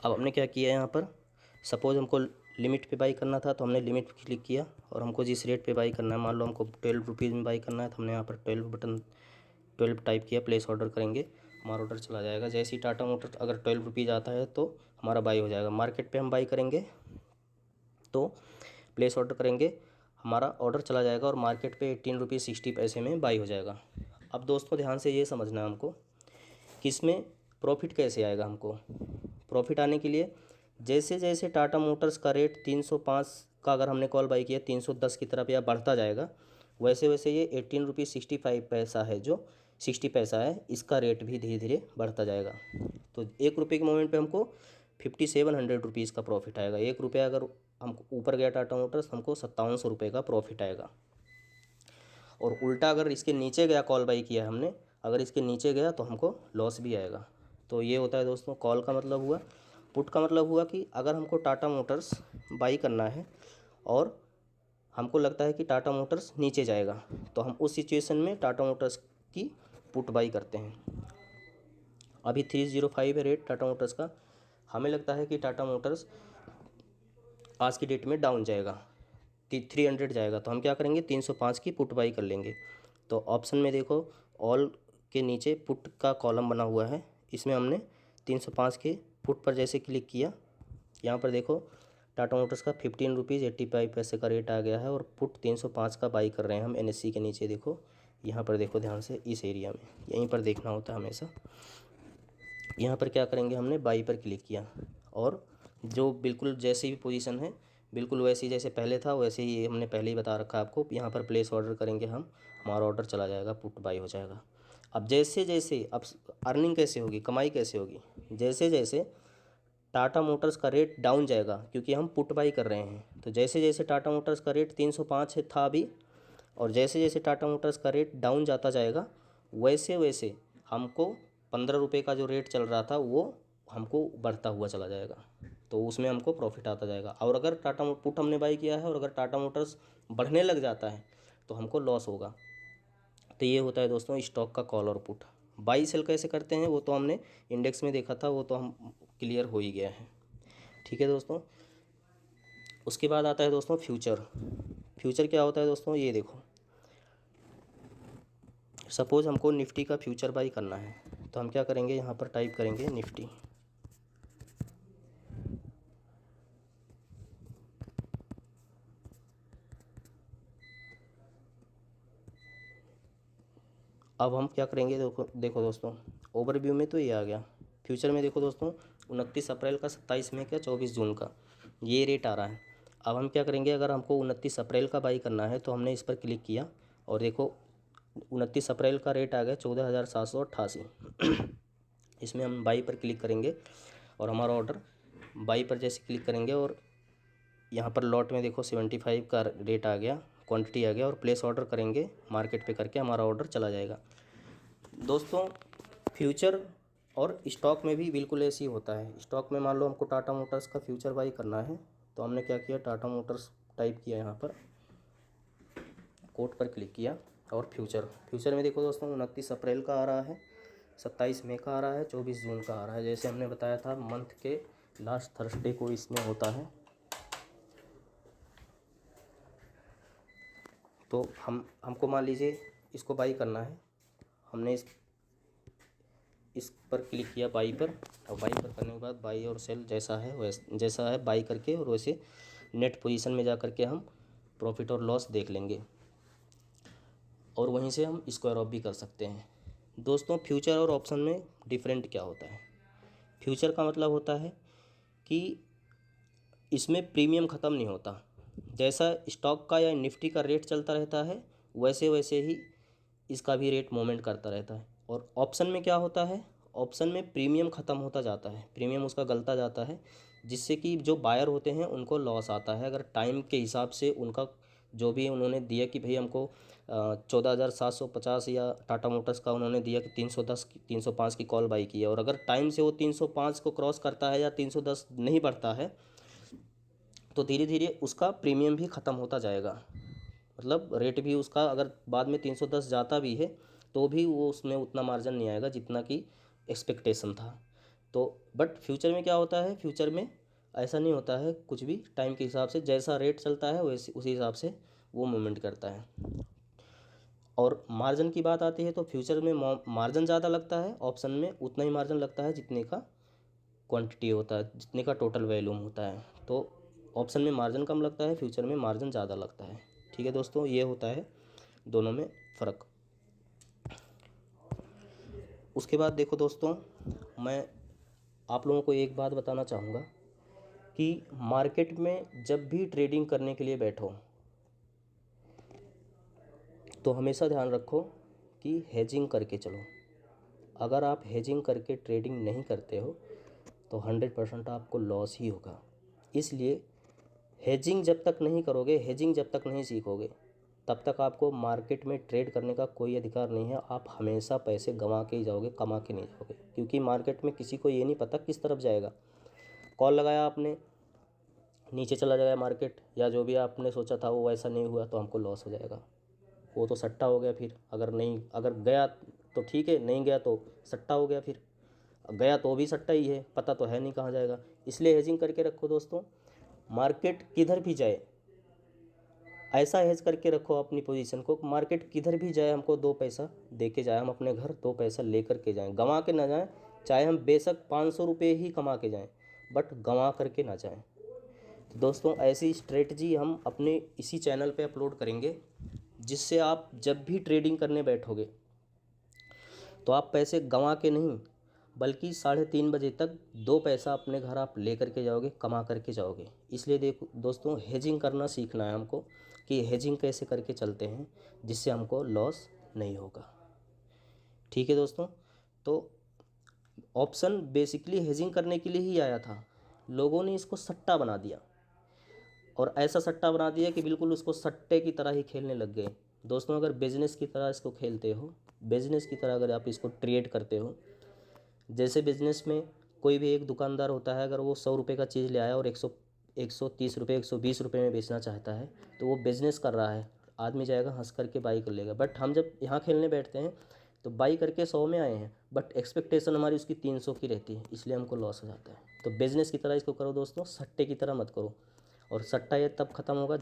अब हमने क्या किया, यहाँ पर सपोज़ हमको लिमिट पे बाई करना था तो हमने लिमिट पे क्लिक किया, और हमको जिस रेट पे बाई करना है, मान लो हमको 12 रुपीज़ में बाई करना है, तो हमने यहाँ पर 12 टाइप किया, प्लेस ऑर्डर करेंगे, हमारा ऑर्डर चला जाएगा। जैसे ही टाटा मोटर अगर 12 रुपीज़ आता है तो हमारा बाई हो जाएगा। मार्केट पे हम बाई करेंगे तो प्लेस ऑर्डर करेंगे, हमारा ऑर्डर चला जाएगा और मार्केट पे 18 रुपीज़ 60 पैसे में बाई हो जाएगा। अब दोस्तों ध्यान से ये समझना है हमको कि इसमें प्रॉफिट कैसे आएगा। हमको प्रॉफिट आने के लिए जैसे जैसे टाटा मोटर्स का रेट 305 का अगर हमने कॉल बाई किया 310 की तरफ या बढ़ता जाएगा, वैसे वैसे ये 18 रुपीज़ 65 पैसा है, जो 60 पैसा है, इसका रेट भी धीरे धीरे बढ़ता जाएगा। तो 1 रुपये के मोमेंट पे हमको 5700 रुपीज़ का प्रॉफिट आएगा। 1 रुपया अगर हमको ऊपर गया टाटा मोटर्स, हमको 5700 रुपये का प्रॉफिट आएगा। और उल्टा अगर इसके नीचे गया, कॉल बाई किया हमने, अगर इसके नीचे गया तो हमको लॉस भी आएगा। तो ये होता है दोस्तों, कॉल का मतलब हुआ। पुट का मतलब हुआ कि अगर हमको टाटा मोटर्स बाई करना है और हमको लगता है कि टाटा मोटर्स नीचे जाएगा, तो हम उस सिचुएशन में टाटा मोटर्स की पुट बाई करते हैं। अभी 305 है रेट टाटा मोटर्स का, हमें लगता है कि टाटा मोटर्स आज की डेट में डाउन जाएगा, 300 जाएगा, तो हम क्या करेंगे 305 की पुट बाई कर लेंगे। तो ऑप्शन में देखो ऑल के नीचे पुट का कॉलम बना हुआ है, इसमें हमने 305 के पुट पर जैसे क्लिक किया, यहाँ पर देखो टाटा मोटर्स का 15 रुपीज़ 85 पैसे का रेट आ गया है और पुट 305 का बाई कर रहे हैं हम NSE के नीचे। देखो यहाँ पर देखो ध्यान से, इस एरिया में यहीं पर देखना होता है हमेशा। यहाँ पर क्या करेंगे, हमने बाई पर क्लिक किया और जो बिल्कुल जैसी भी पोजीशन है बिल्कुल वैसी जैसे पहले था वैसे ही हमने पहले ही बता रखा है आपको। यहाँ पर प्लेस ऑर्डर करेंगे हम, हमारा ऑर्डर चला जाएगा, पुट बाई हो जाएगा। अब जैसे जैसे अब अर्निंग कैसे होगी, कमाई कैसे होगी, जैसे जैसे टाटा मोटर्स का रेट डाउन जाएगा क्योंकि हम पुट बाई कर रहे हैं, तो जैसे जैसे टाटा मोटर्स का रेट 305 था अभी, और जैसे जैसे टाटा मोटर्स का रेट डाउन जाता जाएगा वैसे वैसे हमको 15 रुपये का जो रेट चल रहा था वो हमको बढ़ता हुआ चला जाएगा, तो उसमें हमको प्रॉफिट आता जाएगा। और अगर टाटा पुट हमने बाई किया है और अगर टाटा मोटर्स बढ़ने लग जाता है तो हमको लॉस होगा। तो ये होता है दोस्तों स्टॉक का कॉल और पुट। बाई सेल कैसे करते हैं वो तो हमने इंडेक्स में देखा था, वो तो हम क्लियर हो ही गया है। ठीक है दोस्तों, उसके बाद आता है दोस्तों फ्यूचर। फ्यूचर क्या होता है दोस्तों, ये देखो सपोज़ हमको निफ्टी का फ्यूचर बाई करना है, तो हम क्या करेंगे, यहाँ पर टाइप करेंगे निफ्टी। अब हम क्या करेंगे, देखो देखो दोस्तों ओवरव्यू में तो ये आ गया। फ्यूचर में देखो दोस्तों 29 अप्रैल का, 27 मई का, 24 जून का ये रेट आ रहा है। अब हम क्या करेंगे, अगर हमको 29 अप्रैल का बाई करना है तो हमने इस पर क्लिक किया और देखो 29 अप्रैल का रेट आ गया 14,788। इसमें हम बाई पर क्लिक करेंगे और हमारा ऑर्डर बाई पर जैसे क्लिक करेंगे और यहाँ पर लॉट में देखो 75 का रेट आ गया, क्वांटिटी आ गया, और प्लेस ऑर्डर करेंगे मार्केट पे करके हमारा ऑर्डर चला जाएगा। दोस्तों फ्यूचर और स्टॉक में भी बिल्कुल ऐसे ही होता है। स्टॉक में मान लो हमको टाटा मोटर्स का फ्यूचर बाई करना है, तो हमने क्या किया, टाटा मोटर्स टाइप किया, यहाँ पर कोट पर क्लिक किया और फ्यूचर। फ्यूचर में देखो दोस्तों 29 अप्रैल का आ रहा है, 27 मई का आ रहा है, 24 जून का आ रहा है। जैसे हमने बताया था मंथ के लास्ट थर्सडे को इसमें होता है। तो हमको मान लीजिए इसको बाई करना है, हमने इस पर क्लिक किया बाई पर, और बाई पर करने के बाद बाई और सेल जैसा है वैसे जैसा है बाई करके, और वैसे नेट पोजीशन में जा करके हम प्रॉफिट और लॉस देख लेंगे और वहीं से हम स्क्वायर ऑफ भी कर सकते हैं। दोस्तों फ्यूचर और ऑप्शन में डिफरेंट क्या होता है, फ्यूचर का मतलब होता है कि इसमें प्रीमियम ख़त्म नहीं होता, जैसा स्टॉक का या निफ्टी का रेट चलता रहता है वैसे वैसे ही इसका भी रेट मूवमेंट करता रहता है। और ऑप्शन में क्या होता है, ऑप्शन में प्रीमियम ख़त्म होता जाता है, प्रीमियम उसका गलता जाता है, जिससे कि जो बायर होते हैं उनको लॉस आता है। अगर टाइम के हिसाब से उनका जो भी उन्होंने दिया कि भाई हमको 14,750 या टाटा मोटर्स का उन्होंने दिया कि 310 305 की कॉल बाई की है, और अगर टाइम से वो 305 को क्रॉस करता है या 310 नहीं बढ़ता है तो धीरे धीरे उसका प्रीमियम भी ख़त्म होता जाएगा। मतलब रेट भी उसका अगर बाद में 310 जाता भी है तो भी वो उसमें उतना मार्जिन नहीं आएगा जितना कि एक्सपेक्टेशन था। तो बट फ्यूचर में क्या होता है, फ्यूचर में ऐसा नहीं होता है कुछ भी, टाइम के हिसाब से जैसा रेट चलता है वैसे उसी हिसाब से वो मूवमेंट करता है। और मार्जिन की बात आती है तो फ्यूचर में मार्जिन ज़्यादा लगता है, ऑप्शन में उतना ही मार्जिन लगता है जितने का क्वांटिटी होता है, जितने का टोटल वैल्यूम होता है। तो ऑप्शन में मार्जिन कम लगता है, फ्यूचर में मार्जिन ज़्यादा लगता है। ठीक है दोस्तों, ये होता है दोनों में फ़र्क। उसके बाद देखो दोस्तों, मैं आप लोगों को एक बात बताना चाहूँगा कि मार्केट में जब भी ट्रेडिंग करने के लिए बैठो तो हमेशा ध्यान रखो कि हेजिंग करके चलो। अगर आप हेजिंग करके ट्रेडिंग नहीं करते हो तो 100% आपको लॉस ही होगा। इसलिए हेजिंग जब तक नहीं करोगे, हेजिंग जब तक नहीं सीखोगे तब तक आपको मार्केट में ट्रेड करने का कोई अधिकार नहीं है। आप हमेशा पैसे गंवा के ही जाओगे, कमा के नहीं जाओगे, क्योंकि मार्केट में किसी को ये नहीं पता किस तरफ जाएगा। कॉल लगाया आपने, नीचे चला जाएगा मार्केट, या जो भी आपने सोचा था वो वैसा नहीं हुआ तो हमको लॉस हो जाएगा। वो तो सट्टा हो गया फिर। अगर गया तो ठीक है, नहीं गया तो सट्टा हो गया। फिर गया तो भी सट्टा ही है, पता तो है नहीं कहाँ जाएगा। इसलिए हेजिंग करके रखो दोस्तों। मार्केट किधर भी जाए ऐसा हेज करके रखो अपनी पोजीशन को, मार्केट किधर भी जाए हमको 2 पैसा दे के जाए, हम अपने घर 2 पैसा ले करके जाएं, गंवा के ना जाएं। चाहे हम बेशक 500 रुपये ही कमा के जाएं, बट गंवा करके ना जाएं। तो दोस्तों ऐसी स्ट्रेटजी हम अपने इसी चैनल पे अपलोड करेंगे, जिससे आप जब भी ट्रेडिंग करने बैठोगे तो आप पैसे गंवा के नहीं, बल्कि 3:30 बजे तक 2 पैसा अपने घर आप ले करके जाओगे, कमा करके जाओगे। इसलिए देखो दोस्तों, हेजिंग करना सीखना है हमको, कि हेजिंग कैसे करके चलते हैं जिससे हमको लॉस नहीं होगा। ठीक है दोस्तों, तो ऑप्शन बेसिकली हेजिंग करने के लिए ही आया था। लोगों ने इसको सट्टा बना दिया, और ऐसा सट्टा बना दिया कि बिल्कुल उसको सट्टे की तरह ही खेलने लग गए। दोस्तों अगर बिजनेस की तरह इसको खेलते हो, बिजनेस की तरह अगर आप इसको ट्रेड करते हो, जैसे बिजनेस में कोई भी एक दुकानदार होता है, अगर वो 100 रुपये का चीज़ ले आया और 130 रुपये 120 रुपये में बेचना चाहता है, तो वो बिजनेस कर रहा है, आदमी जाएगा हंस करके बाई कर लेगा। बट हम जब यहाँ खेलने बैठते हैं तो बाई करके 100 में आए हैं, बट एक्सपेक्टेशन हमारी उसकी 300 की रहती है, इसलिए हमको लॉस हो जाता है। तो बिजनेस की तरह इसको करो दोस्तों, सट्टे की तरह मत करो। और सट्टा ये तब ख़त्म होगा